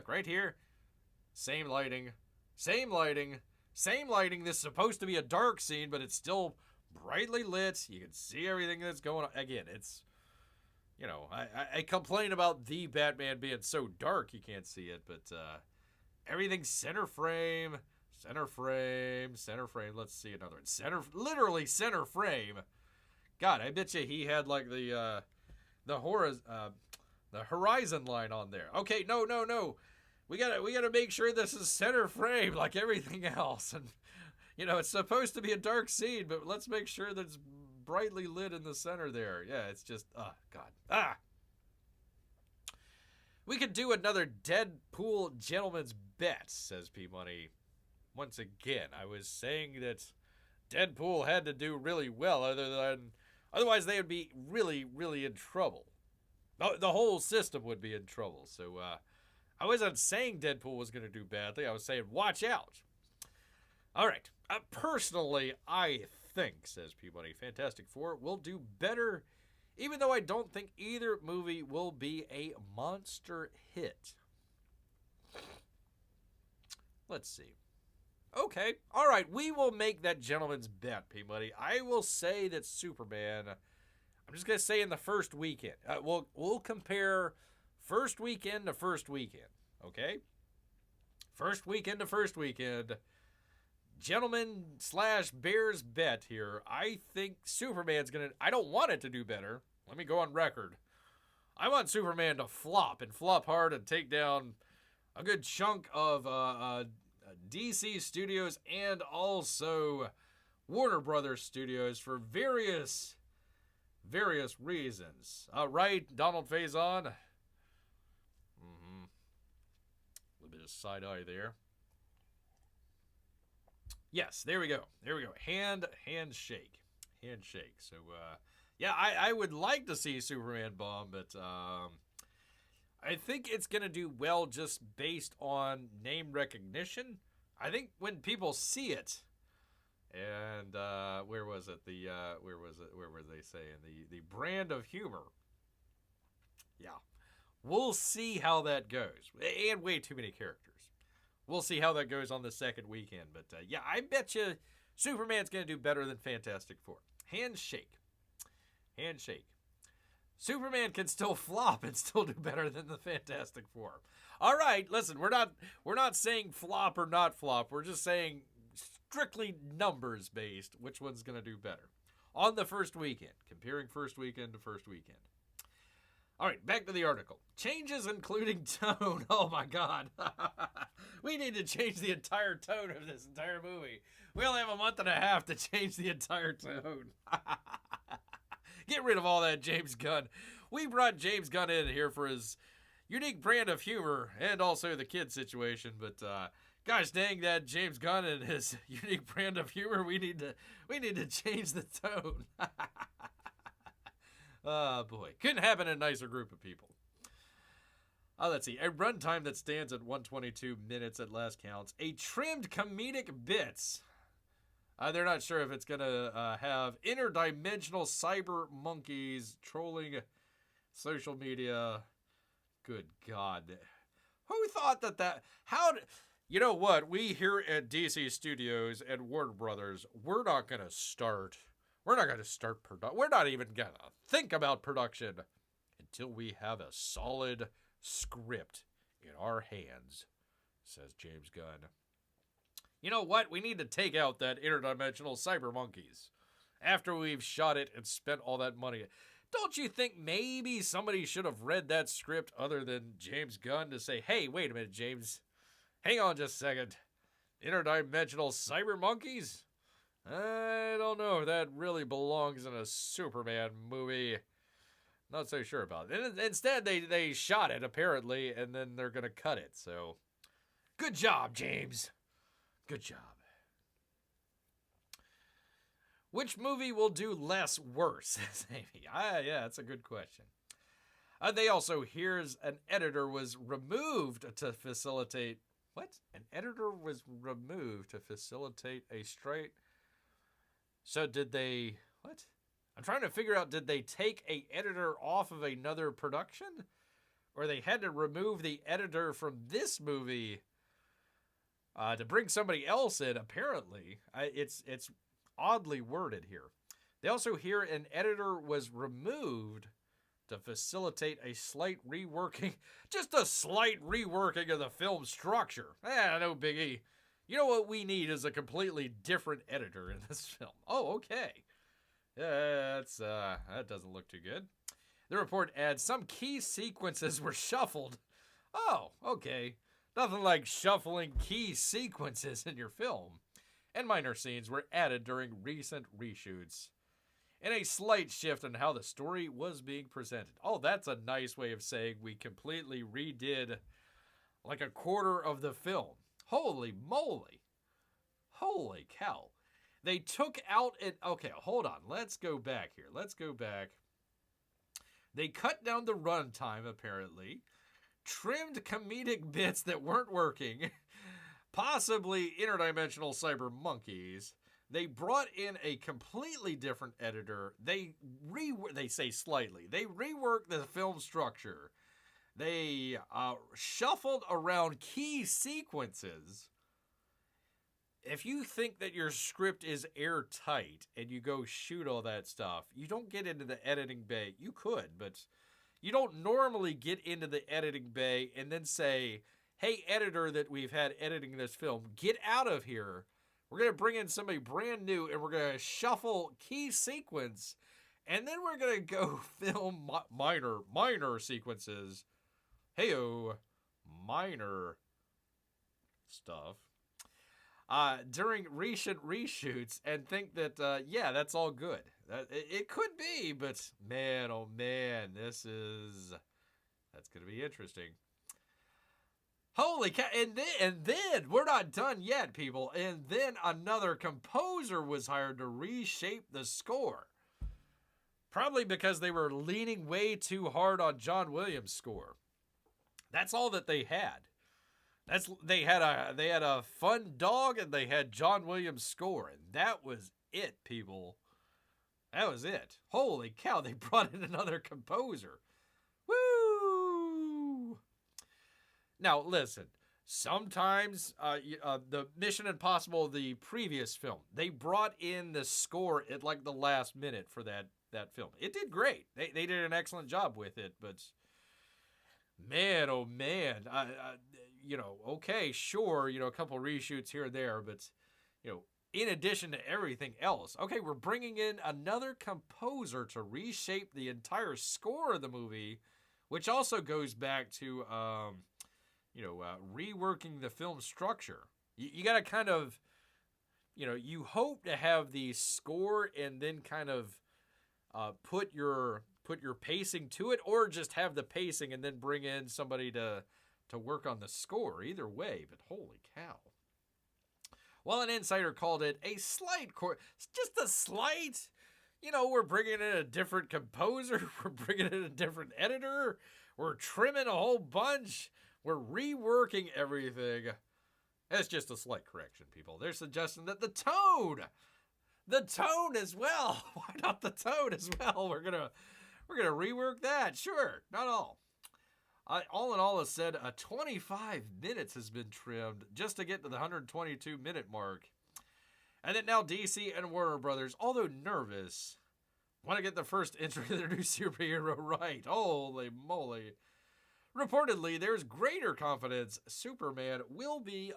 right here. Same lighting. This is supposed to be a dark scene, but it's still brightly lit. You can see everything that's going on. Again, it's, I complain about the Batman being so dark you can't see it, but everything's center frame. Let's see another one. Literally center frame. God, I bet you he had like the horizon line on there. Okay, no. We gotta make sure this is center frame like everything else. And it's supposed to be a dark scene, but let's make sure that it's brightly lit in the center there. Yeah, it's just, oh, God. Ah! We could do another Deadpool gentleman's bet, says P-Money. Once again, I was saying that Deadpool had to do really well, otherwise they would be really, really in trouble. The whole system would be in trouble. So I wasn't saying Deadpool was going to do badly. I was saying watch out. All right. Personally, I think, says P-Money, Fantastic Four will do better, even though I don't think either movie will be a monster hit. Let's see. Okay. All right. We will make that gentleman's bet, P-Money. I will say that Superman, I'm just going to say in the first weekend. We'll compare first weekend to first weekend. Okay? First weekend to first weekend. Gentleman/Bears bet here. I think Superman's going to... I don't want it to do better. Let me go on record. I want Superman to flop and flop hard and take down a good chunk of DC Studios and also Warner Brothers Studios for various reasons. Right, Donald Faison? A little bit of side eye there. Yes, there we go. Handshake. So, yeah, I would like to see Superman bomb, but I think it's going to do well just based on name recognition. I think when people see it, and where was it? Where were they saying? The brand of humor. Yeah. We'll see how that goes. And way too many characters. We'll see how that goes on the second weekend. But, yeah, I bet you Superman's going to do better than Fantastic Four. Handshake. Superman can still flop and still do better than the Fantastic Four. All right, listen, we're not saying flop or not flop. We're just saying strictly numbers based which one's going to do better on the first weekend, comparing first weekend to first weekend. All right, back to the article. Changes including tone. Oh, my God. We need to change the entire tone of this entire movie. We only have a month and a half to change the entire tone. Get rid of all that James Gunn. We brought James Gunn in here for his unique brand of humor and also the kid situation. But, gosh dang that James Gunn and his unique brand of humor. We need to change the tone. Oh, boy. Couldn't happen in a nicer group of people. Let's see. A runtime that stands at 122 minutes at last counts. A trimmed comedic bits. They're not sure if it's going to have interdimensional cyber monkeys trolling social media. Good God. Who thought that... You know what? We here at DC Studios and Warner Brothers, we're not going to start production. We're not even going to think about production until we have a solid script in our hands, says James Gunn. You know what? We need to take out that interdimensional cyber monkeys after we've shot it and spent all that money. Don't you think maybe somebody should have read that script other than James Gunn to say, hey, wait a minute, James. Hang on just a second. Interdimensional cyber monkeys? I don't know if that really belongs in a Superman movie. Not so sure about it. And instead, they shot it, apparently, and then they're going to cut it. So, good job, James. Good job. Which movie will do less worse, says Amy? Yeah, that's a good question. They also, here's an editor was removed to facilitate... What? An editor was removed to facilitate a straight... So did they... What? I'm trying to figure out, did they take a editor off of another production? Or they had to remove the editor from this movie to bring somebody else in, apparently. It's oddly worded here. They also hear an editor was removed to facilitate a slight reworking. Just a slight reworking of the film structure. No biggie. You know what we need is a completely different editor in this film. Oh, okay. That doesn't look too good. The report adds some key sequences were shuffled. Oh, okay. Nothing like shuffling key sequences in your film. And minor scenes were added during recent reshoots. and a slight shift in how the story was being presented. Oh, that's a nice way of saying we completely redid like a quarter of the film. Holy moly. Holy cow. They took out it. Okay, hold on. Let's go back here. Let's go back. They cut down the runtime, apparently. Trimmed comedic bits that weren't working. Possibly interdimensional cyber monkeys. They brought in a completely different editor. They say slightly. They reworked the film structure. They shuffled around key sequences. If you think that your script is airtight and you go shoot all that stuff, you don't get into the editing bay. You could, but you don't normally get into the editing bay and then say, hey, editor that we've had editing this film, get out of here. We're going to bring in somebody brand new and we're going to shuffle key sequence and then we're going to go film minor sequences. Hey-o, minor stuff. During recent reshoots and think that, yeah, that's all good. It could be, but man, oh man, that's going to be interesting. Holy cow, and then, we're not done yet, people, and then another composer was hired to reshape the score. Probably because they were leaning way too hard on John Williams' score. That's all that they had. They had a fun dog and they had John Williams' score, and that was it, people. That was it. Holy cow, they brought in another composer. Woo! Now, listen. Sometimes, the Mission Impossible, the previous film, they brought in the score at like the last minute for that film. It did great. They did an excellent job with it, but man, oh man, okay, sure, a couple reshoots here and there, but, in addition to everything else, okay, we're bringing in another composer to reshape the entire score of the movie, which also goes back to, reworking the film structure. You got to kind of, you hope to have the score and then kind of put your pacing to it, or just have the pacing and then bring in somebody to work on the score. Either way, but holy cow. Well, an insider called it a slight just a slight. We're bringing in a different composer. We're bringing in a different editor. We're trimming a whole bunch. We're reworking everything. It's just a slight correction, people. They're suggesting that the tone as well. Why not the tone as well? We're gonna rework that. Sure, not all. All in all, it said 25 minutes has been trimmed just to get to the 122-minute mark. And that now DC and Warner Brothers, although nervous, want to get the first entry of their new superhero right. Holy moly. Reportedly, there's greater confidence Superman will be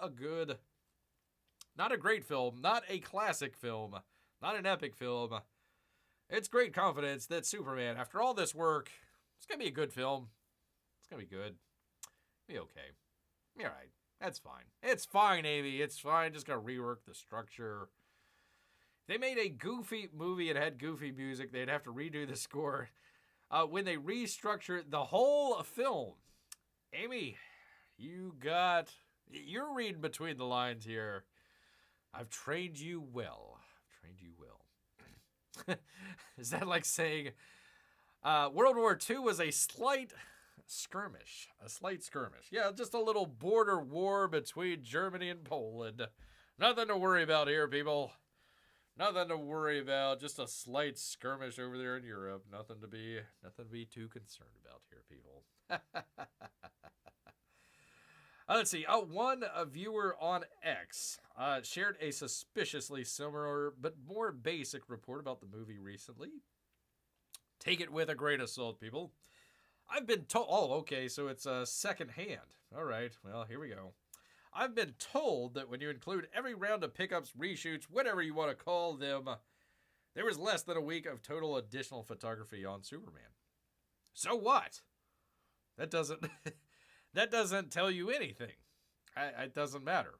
not a great film, not a classic film, not an epic film. It's great confidence that Superman, after all this work, it's going to be a good film. It's going to be good. Be okay. Be all right. That's fine. It's fine, Amy. It's fine. Just got to rework the structure. If they made a goofy movie and had goofy music, they'd have to redo the score. When they restructure the whole film, Amy, you're reading between the lines here. I've trained you well. Is that like saying World War II was a slight skirmish? Yeah, just a little border war between Germany and Poland. Nothing to worry about here, people. Nothing to worry about. Just a slight skirmish over there in Europe. Nothing to be too concerned about here, people. Let's see. One viewer on X shared a suspiciously similar but more basic report about the movie recently. Take it with a grain of salt, people. I've been told... Oh, okay, so it's secondhand. All right, well, here we go. I've been told that when you include every round of pickups, reshoots, whatever you want to call them, there was less than a week of total additional photography on Superman. So what? That doesn't tell you anything. It doesn't matter.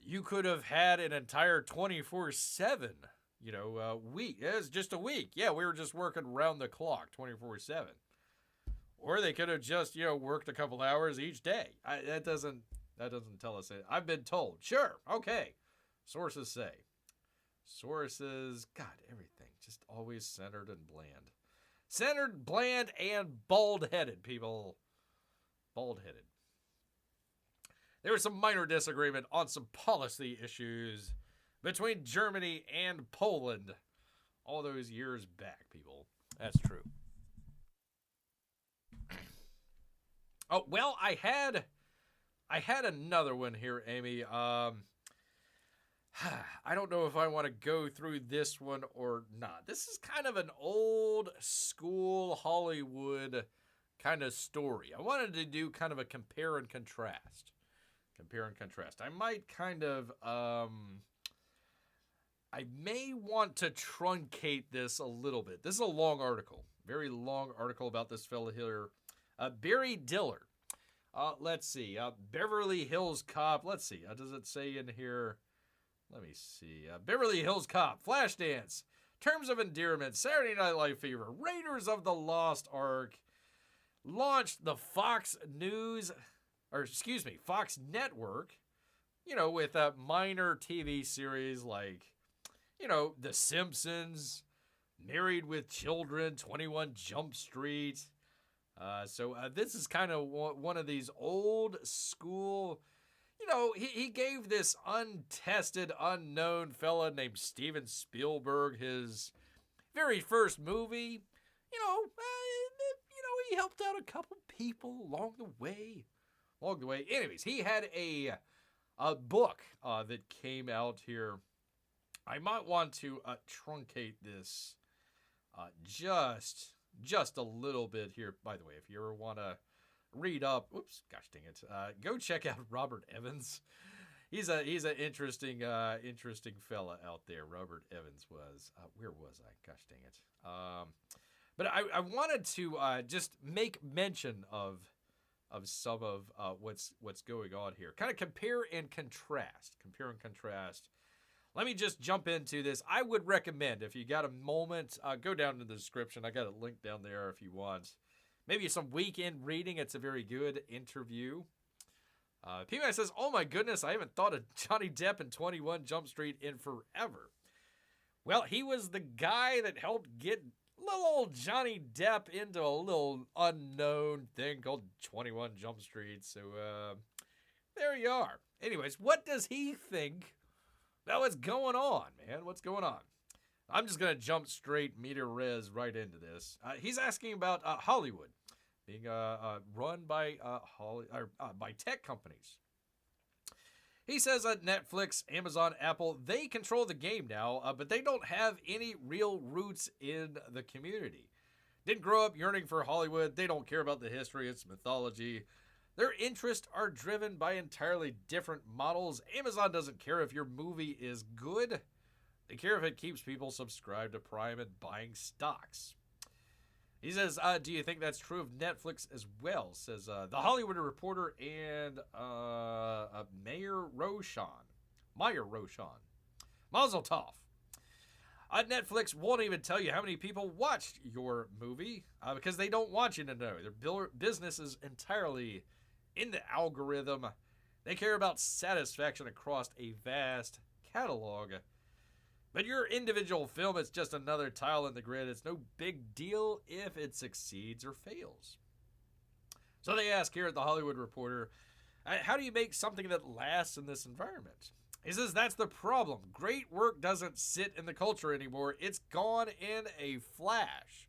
You could have had an entire 24/7 week. It was just a week. Yeah, we were just working round the clock, 24/7. Or they could have just, worked a couple hours each day. That doesn't tell us it. I've been told. Sure, okay. Sources say. Sources, God, everything. Just always centered and bland. Centered, bland, and bald-headed, people. Bald-headed. There was some minor disagreement on some policy issues between Germany and Poland all those years back, people. That's true. Oh, well, I had another one here, Amy. I don't know if I want to go through this one or not. This is kind of an old school Hollywood kind of story. I wanted to do kind of a compare and contrast. I might kind of, I may want to truncate this a little bit. This is a long article. Very long article about this fella here. Barry Diller. Let's see. Beverly Hills Cop. Let's see. Does it say in here? Let me see. Beverly Hills Cop. Flashdance. Terms of Endearment. Saturday Night Live Fever. Raiders of the Lost Ark. Launched the Fox Network. With a minor TV series like, The Simpsons. Married with Children. 21 Jump Street. So this is kind of one of these old school, he gave this untested, unknown fella named Steven Spielberg his very first movie. He helped out a couple people along the way. Anyways, he had a book that came out here. I might want to truncate this just a little bit here. By the way, if you ever want to read up, go check out Robert Evans. He's an interesting fella out there. Robert Evans was. Where was I? Gosh dang it. But I wanted to just make mention of some of what's going on here. Kind of compare and contrast. Let me just jump into this. I would recommend, if you got a moment, go down to the description. I got a link down there if you want. Maybe some weekend reading. It's a very good interview. P-Man says, oh my goodness, I haven't thought of Johnny Depp in 21 Jump Street in forever. Well, he was the guy that helped get little old Johnny Depp into a little unknown thing called 21 Jump Street. So, there you are. Anyways, what does he think? Now, what's going on, man? What's going on? I'm just going to jump straight, meter res, right into this. He's asking about Hollywood being run by by tech companies. He says that Netflix, Amazon, Apple, they control the game now, but they don't have any real roots in the community. Didn't grow up yearning for Hollywood. They don't care about the history, its mythology. Their interests are driven by entirely different models. Amazon doesn't care if your movie is good. They care if it keeps people subscribed to Prime and buying stocks. He says, do you think that's true of Netflix as well? Says The Hollywood Reporter and Meyer Roshan. Mazel tov. Netflix won't even tell you how many people watched your movie because they don't want you to know. Their business is entirely in the algorithm. They care about satisfaction across a vast catalog. But your individual film is just another tile in the grid. It's no big deal if it succeeds or fails. So they ask here at The Hollywood Reporter, how do you make something that lasts in this environment? He says that's the problem. Great work doesn't sit in the culture anymore. It's gone in a flash.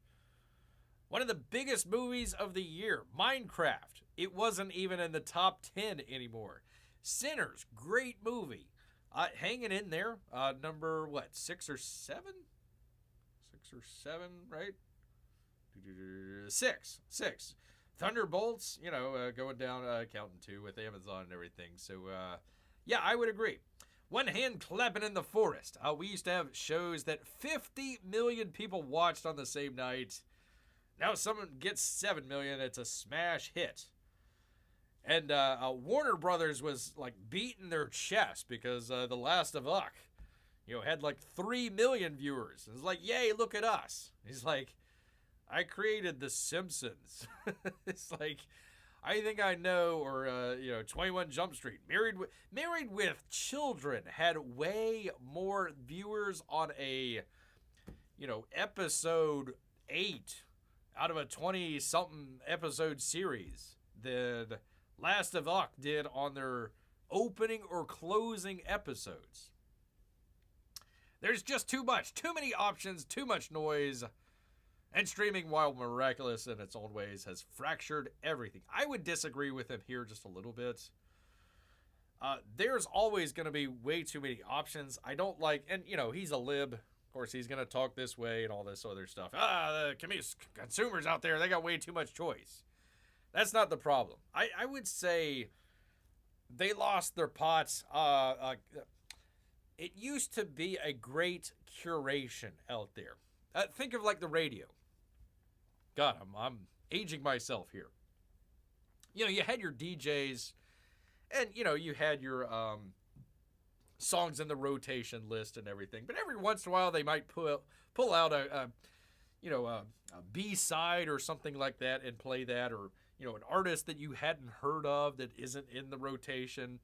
One of the biggest movies of the year, Minecraft. It wasn't even in the top 10 anymore. Sinners, great movie. Hanging in there, number, 6 or 7? 6 or 7, right? 6. Thunderbolts, going down, counting 2 with Amazon and everything. So, yeah, I would agree. One hand clapping in the forest. We used to have shows that 50 million people watched on the same night. Now someone gets 7 million, it's a smash hit. And Warner Brothers was like beating their chest because The Last of Us, had like 3 million viewers. It's like, yay, look at us. He's like, I created The Simpsons. It's like, I Think I Know, or 21 Jump Street. Married with Children had way more viewers on a, episode 8 out of a 20-something episode series than Last of Us did on their opening or closing episodes. There's just too many options, too much noise. And streaming, while miraculous in its own ways, has fractured everything. I would disagree with him here just a little bit. There's always going to be way too many options. I don't like, and he's a lib. Of course, he's going to talk this way and all this other stuff. The consumers out there, they got way too much choice. That's not the problem. I would say they lost their pots. It used to be a great curation out there. Think of like the radio. God, I'm aging myself here. You had your DJs, and you had your songs in the rotation list and everything. But every once in a while, they might pull out a B-side or something like that and play that, or an artist that you hadn't heard of that isn't in the rotation.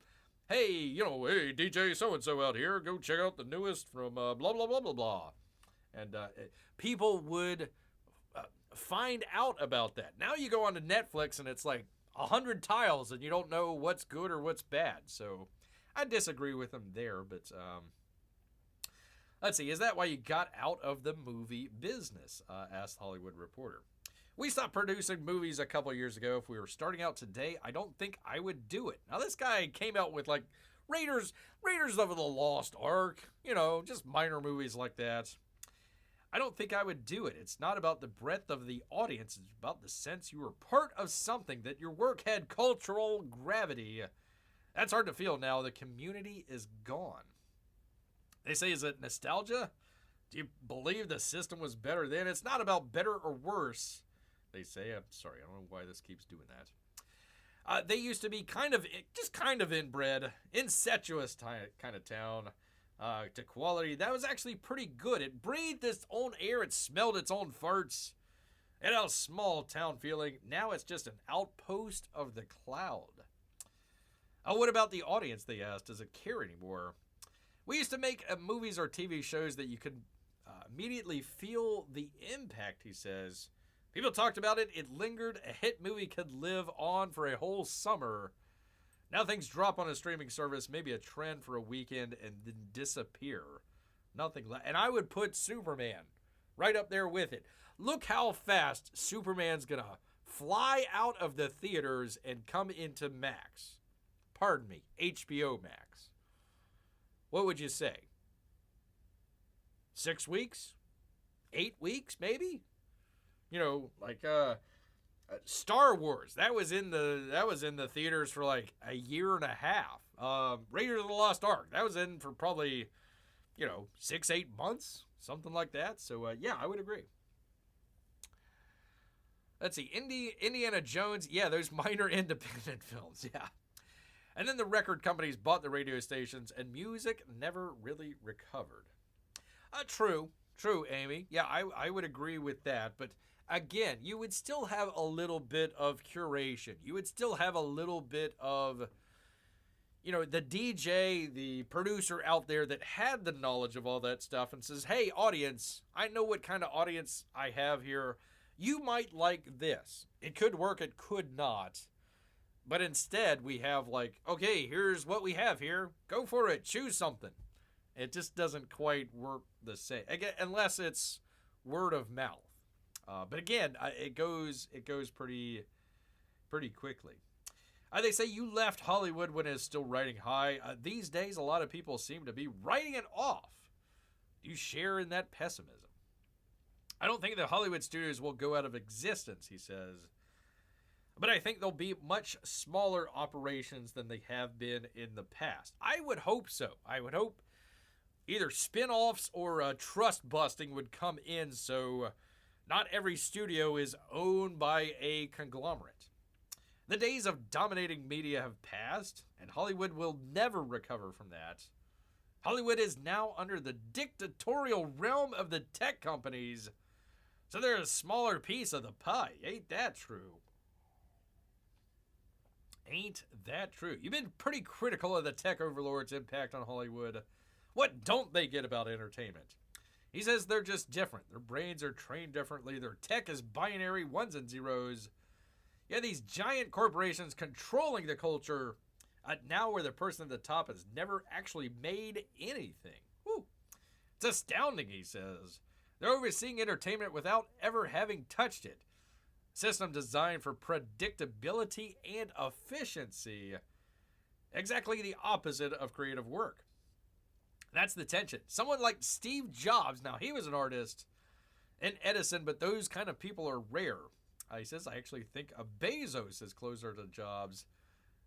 Hey, hey, DJ so-and-so out here, go check out the newest from blah, blah, blah, blah, blah. And people would find out about that. Now you go on to Netflix and it's like 100 tiles and you don't know what's good or what's bad. So I disagree with them there. But let's see. Is that why you got out of the movie business? Asked Hollywood Reporter. We stopped producing movies a couple years ago. If we were starting out today, I don't think I would do it. Now this guy came out with like Raiders of the Lost Ark. Just minor movies like that. I don't think I would do it. It's not about the breadth of the audience. It's about the sense you were part of something, that your work had cultural gravity. That's hard to feel now. The community is gone. They say, is it nostalgia? Do you believe the system was better then? It's not about better or worse. They say, I'm sorry, I don't know why this keeps doing that. They used to be kind of inbred, incestuous kind of town. To quality, that was actually pretty good. It breathed its own air. It smelled its own farts. It had a small town feeling. Now it's just an outpost of the cloud. What about the audience, they asked. Does it care anymore? We used to make movies or TV shows that you could immediately feel the impact, he says. People talked about it. It lingered. A hit movie could live on for a whole summer. Now things drop on a streaming service, maybe a trend for a weekend, and then disappear. And I would put Superman right up there with it. Look how fast Superman's going to fly out of the theaters and come into Max. Pardon me, HBO Max. What would you say? 6 weeks? 8 weeks, maybe? Star Wars, that was in the theaters for like a year and a half. Raiders of the Lost Ark, that was in for probably 6-8 months, something like that. So yeah, I would agree. Let's see, Indiana Jones, yeah, those minor independent films, yeah. And then the record companies bought the radio stations, and music never really recovered. True, Amy. Yeah, I would agree with that, but again, you would still have a little bit of curation. You would still have a little bit of, the DJ, the producer out there that had the knowledge of all that stuff and says, hey, audience, I know what kind of audience I have here. You might like this. It could work, it could not. But instead, we have like, okay, here's what we have here. Go for it. Choose something. It just doesn't quite work the same. Again, unless it's word of mouth. But again, it goes pretty quickly. They say you left Hollywood when it's still riding high. These days, a lot of people seem to be writing it off. Do you share in that pessimism? I don't think the Hollywood studios will go out of existence, he says. But I think they'll be much smaller operations than they have been in the past. I would hope so. I would hope either spin-offs or trust busting would come in, so not every studio is owned by a conglomerate. The days of dominating media have passed, and Hollywood will never recover from that. Hollywood is now under the dictatorial realm of the tech companies, so they're a smaller piece of the pie. Ain't that true? Ain't that true? You've been pretty critical of the tech overlords' impact on Hollywood. What don't they get about entertainment? He says they're just different. Their brains are trained differently. Their tech is binary ones and zeros. You have these giant corporations controlling the culture, now where the person at the top has never actually made anything. Whew. It's astounding, he says. They're overseeing entertainment without ever having touched it. System designed for predictability and efficiency. Exactly the opposite of creative work. That's the tension. Someone like Steve Jobs, now he was an artist, and Edison, but those kind of people are rare. He says, I actually think Bezos is closer to Jobs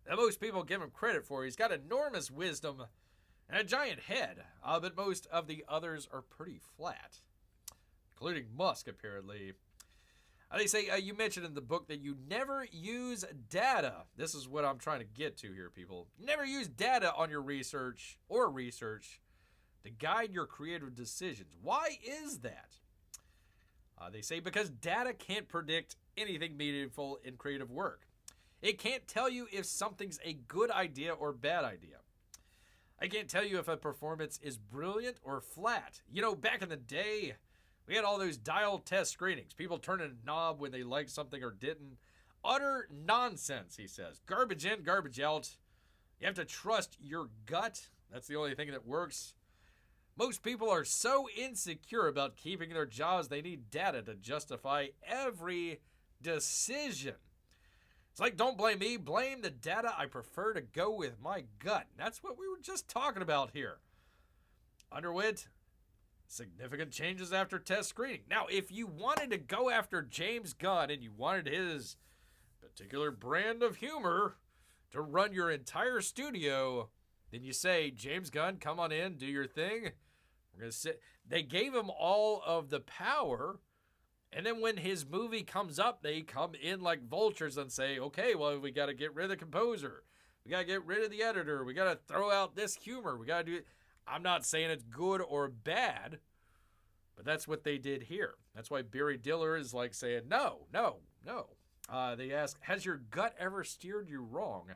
than most people give him credit for. He's got enormous wisdom and a giant head, but most of the others are pretty flat, including Musk, apparently. They say, you mentioned in the book that you never use data. This is what I'm trying to get to here, people. Never use data on your research to guide your creative decisions. Why is that? They say because data can't predict anything meaningful in creative work. It can't tell you if something's a good idea or bad idea. I can't tell you if a performance is brilliant or flat. You know, back in the day, we had all those dial test screenings. People turning a knob when they liked something or didn't. Utter nonsense, he says. Garbage in, garbage out. You have to trust your gut. That's the only thing that works. Most people are so insecure about keeping their jobs, they need data to justify every decision. It's like, don't blame me, blame the data. I prefer to go with my gut. That's what we were just talking about here. Underwent significant changes after test screening. Now, if you wanted to go after James Gunn and you wanted his particular brand of humor to run your entire studio, then you say, James Gunn, come on in, do your thing. We're going to sit. They gave him all of the power, and then when his movie comes up, they come in like vultures and say, okay, well, we got to get rid of the composer. We got to get rid of the editor. We got to throw out this humor. We got to do it. I'm not saying it's good or bad, but that's what they did here. That's why Barry Diller is like saying, no. They ask, has your gut ever steered you wrong?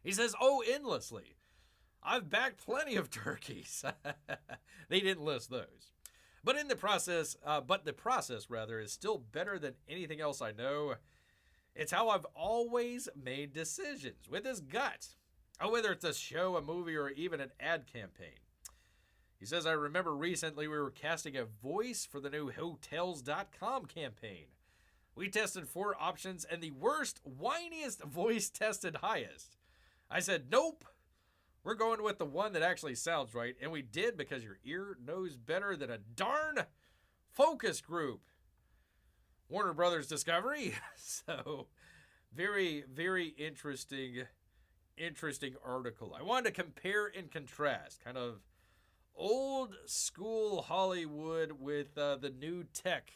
He says, oh, endlessly. I've backed plenty of turkeys. They didn't list those. But the process is still better than anything else I know. It's how I've always made decisions, with his gut. Whether it's a show, a movie, or even an ad campaign. He says, I remember recently we were casting a voice for the new Hotels.com campaign. We tested 4 options, and the worst, whiniest voice tested highest. I said, nope. We're going with the one that actually sounds right, and we did because your ear knows better than a darn focus group. Warner Brothers Discovery. So, very, very interesting article. I wanted to compare and contrast kind of old school Hollywood with the new tech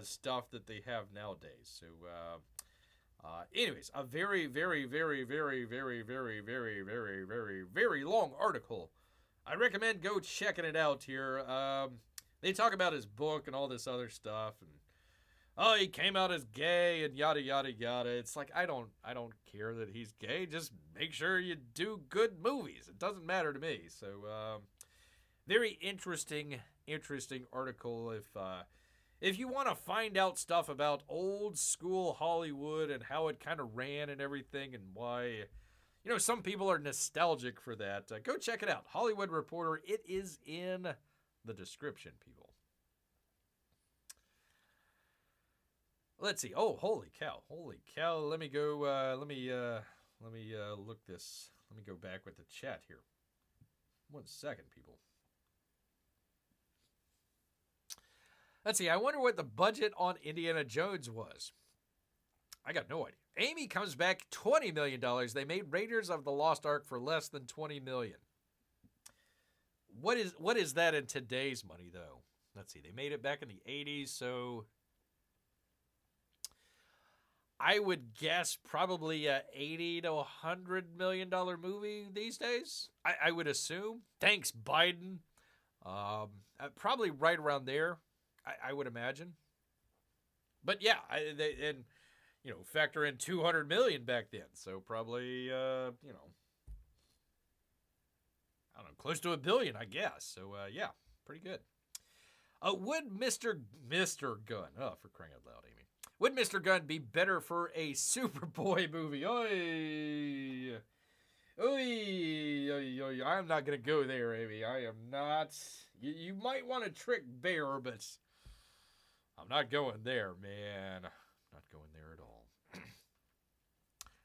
stuff that they have nowadays. So, anyways, a very, very, very, very, very, very, very, very, very, very long article. I recommend go checking it out here. They talk about his book and all this other stuff, and he came out as gay and yada yada yada. It's like I don't care that he's gay. Just make sure you do good movies. It doesn't matter to me. So, very interesting article. If you want to find out stuff about old school Hollywood and how it kind of ran and everything and why, some people are nostalgic for that, go check it out. Hollywood Reporter. It is in the description, people. Let's see. Oh, holy cow. Let me go, let me look this. Let me go back with the chat here. 1 second, people. Let's see. I wonder what the budget on Indiana Jones was. I got no idea. Amy comes back $20 million. They made Raiders of the Lost Ark for less than $20 million. What is that in today's money, though? Let's see. They made it back in the 80s, so I would guess probably a $80 to $100 million movie these days. I would assume. Thanks, Biden. Probably right around there, I would imagine. But yeah, factor in 200 million back then, so probably I don't know, close to $1 billion, I guess. So yeah, pretty good. Would Mr. Gunn, oh, for crying out loud, Amy, would Mr. Gunn be better for a Superboy movie? Oy, oy, oy, oy. I'm not gonna go there, Amy. I am not. You might want to trick Bear, but I'm not going there, man. Not going there at all.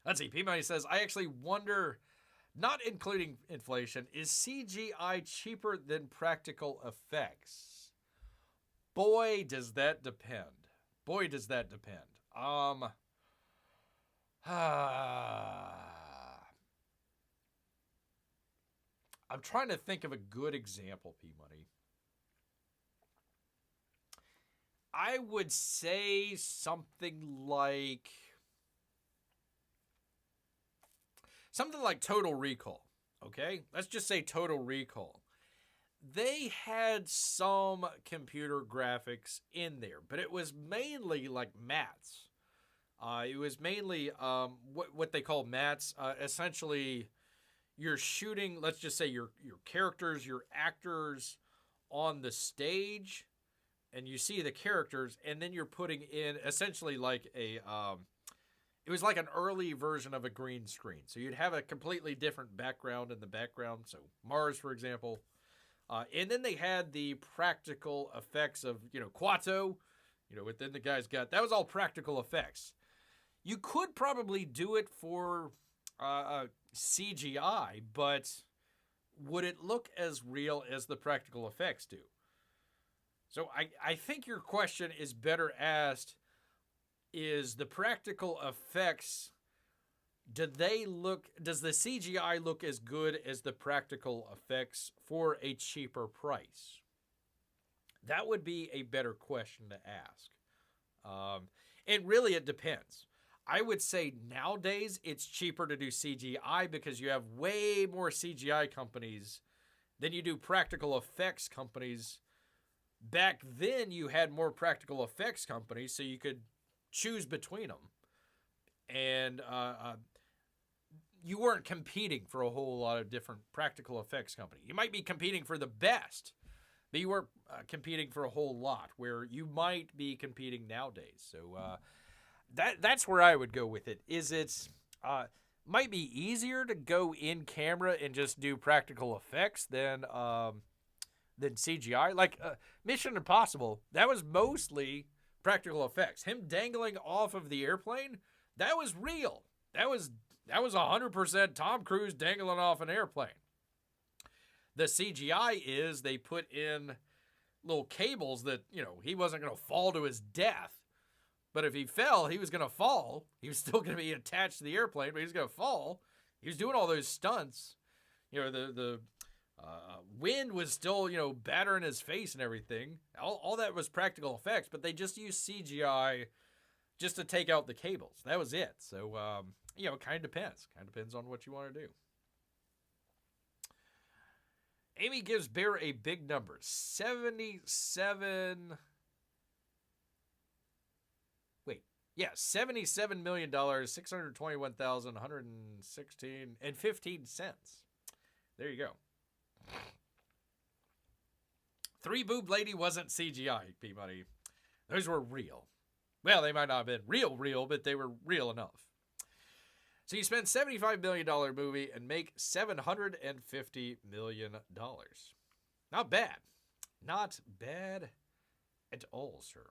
Let's see. P-Money says, I actually wonder, not including inflation, is CGI cheaper than practical effects? Boy, does that depend. Boy, does that depend. I'm trying to think of a good example, P-Money. I would say something like Total Recall, okay? Let's just say Total Recall. They had some computer graphics in there, but it was mainly like mats. It was mainly what they call mats. Essentially, you're shooting, let's just say your characters, your actors on the stage, and you see the characters, and then you're putting in essentially like it was like an early version of a green screen. So you'd have a completely different background in the background. So Mars, for example. And then they had the practical effects of, Quato, within the guy's gut. That was all practical effects. You could probably do it for CGI, but would it look as real as the practical effects do? So I think your question is better asked, is the practical effects, does the CGI look as good as the practical effects for a cheaper price? That would be a better question to ask. And really it depends. I would say nowadays it's cheaper to do CGI because you have way more CGI companies than you do practical effects companies. Back then you had more practical effects companies, so you could choose between them. And you weren't competing for a whole lot of different practical effects companies. You might be competing for the best, but you weren't competing for a whole lot, where you might be competing nowadays. So that's where I would go with it. Is it might be easier to go in camera and just do practical effects than CGI. Like Mission Impossible, that was mostly practical effects. Him dangling off of the airplane, that was real. That was 100% Tom Cruise dangling off an airplane. The CGI is they put in little cables that, he wasn't going to fall to his death. But if he fell, he was going to fall. He was still going to be attached to the airplane, but he was going to fall. He was doing all those stunts. The wind was still, battering his face and everything. All that was practical effects, but they just used CGI just to take out the cables. That was it. So, it kind of depends. Kind of depends on what you want to do. Amy gives Bear a big number. 77... $77 million, $621,116.15. There you go. Three Boob Lady wasn't CGI, P-Money. Those were real. Well, they might not have been real, but they were real enough. So you spend $75 million movie and make $750 million. Not bad. Not bad at all, sir.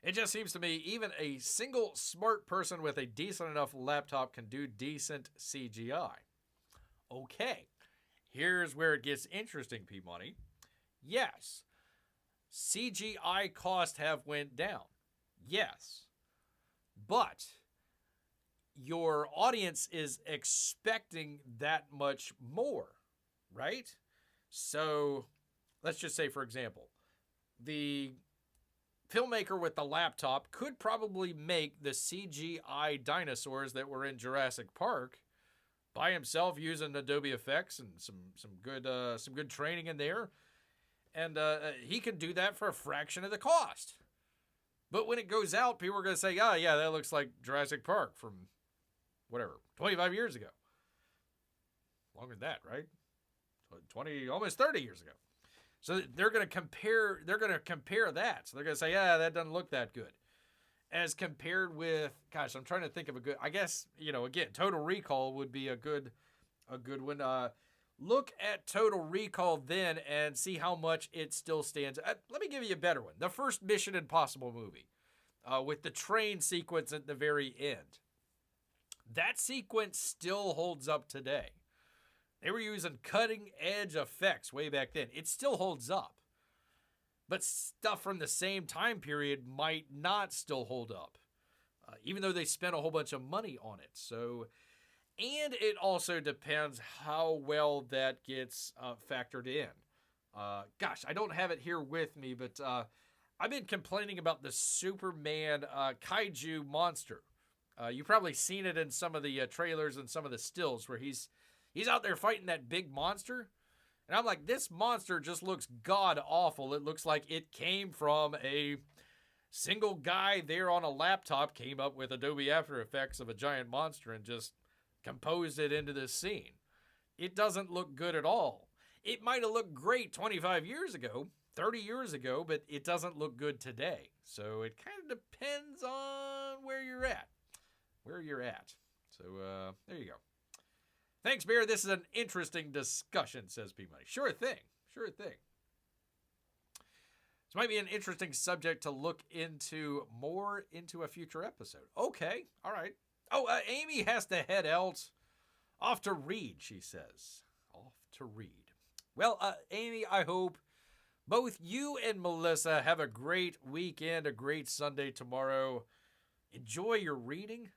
It just seems to me even a single smart person with a decent enough laptop can do decent CGI. Okay, here's where it gets interesting, P-Money. Yes, CGI costs have went down. Yes, but your audience is expecting that much more, right? So let's just say, for example, the filmmaker with the laptop could probably make the CGI dinosaurs that were in Jurassic Park by himself using Adobe effects and some good training in there, and he can do that for a fraction of the cost. But when it goes out, people are going to say, "Oh yeah, that looks like Jurassic Park from whatever 25 years ago." Longer than that, right? 20, almost 30 years ago. So they're going to compare. They're going to compare that. So they're going to say, "Yeah, that doesn't look that good," as compared with, gosh, I'm trying to think of a good. I guess again, Total Recall would be a good one. Look at Total Recall then and see how much it still stands. Let me give you a better one. The first Mission Impossible movie, with the train sequence at the very end. That sequence still holds up today. They were using cutting-edge effects way back then. It still holds up. But stuff from the same time period might not still hold up, even though they spent a whole bunch of money on it. So, and it also depends how well that gets factored in. Gosh, I don't have it here with me, but I've been complaining about the Superman kaiju monster. You've probably seen it in some of the trailers and some of the stills where he's out there fighting that big monster. And I'm like, this monster just looks god-awful. It looks like it came from a single guy there on a laptop, came up with Adobe After Effects of a giant monster and just composed it into this scene. It doesn't look good at all. It might have looked great 25 years ago, 30 years ago, but it doesn't look good today. So it kind of depends on where you're at. So there you go. Thanks, Bear. This is an interesting discussion, says P-Money. Sure thing. This might be an interesting subject to look into more into a future episode. Okay, all right. Oh, Amy has to head out. Off to read, she says. Off to read. Well, Amy, I hope both you and Melissa have a great weekend, a great Sunday tomorrow. Enjoy your reading.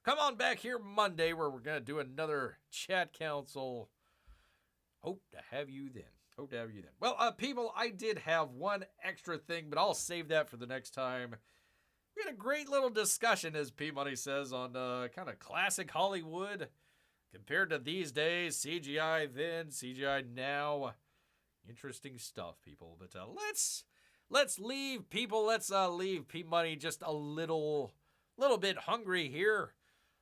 Come on back here Monday where we're going to do another chat council. Hope to have you then. Well, people, I did have one extra thing, but I'll save that for the next time. We had a great little discussion, as P-Money says, on kind of classic Hollywood compared to these days. CGI then, CGI now. Interesting stuff, people. But let's leave people. Let's leave P-Money just a little bit hungry here.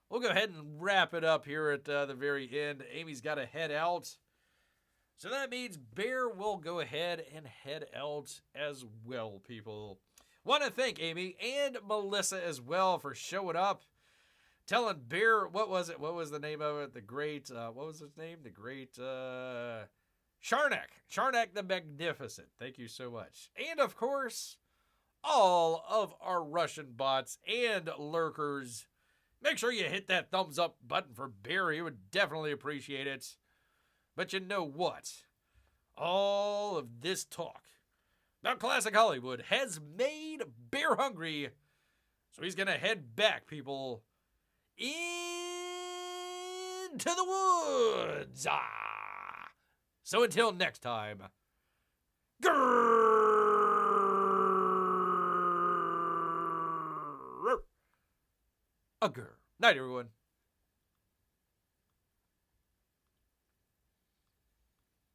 We'll go ahead and wrap it up here at the very end. Amy's got to head out. So that means Bear will go ahead and head out as well, people. Want to thank Amy and Melissa as well for showing up. Telling Bear, what was it? What was the name of it? The great, what was his name? The great, Sharnak. Sharnak the Magnificent. Thank you so much. And of course, all of our Russian bots and lurkers. Make sure you hit that thumbs up button for Barry. He would definitely appreciate it. But you know what? All of this talk about classic Hollywood has made Bear hungry. So he's going to head back, people, into the woods. So until next time, grrr. Night, everyone.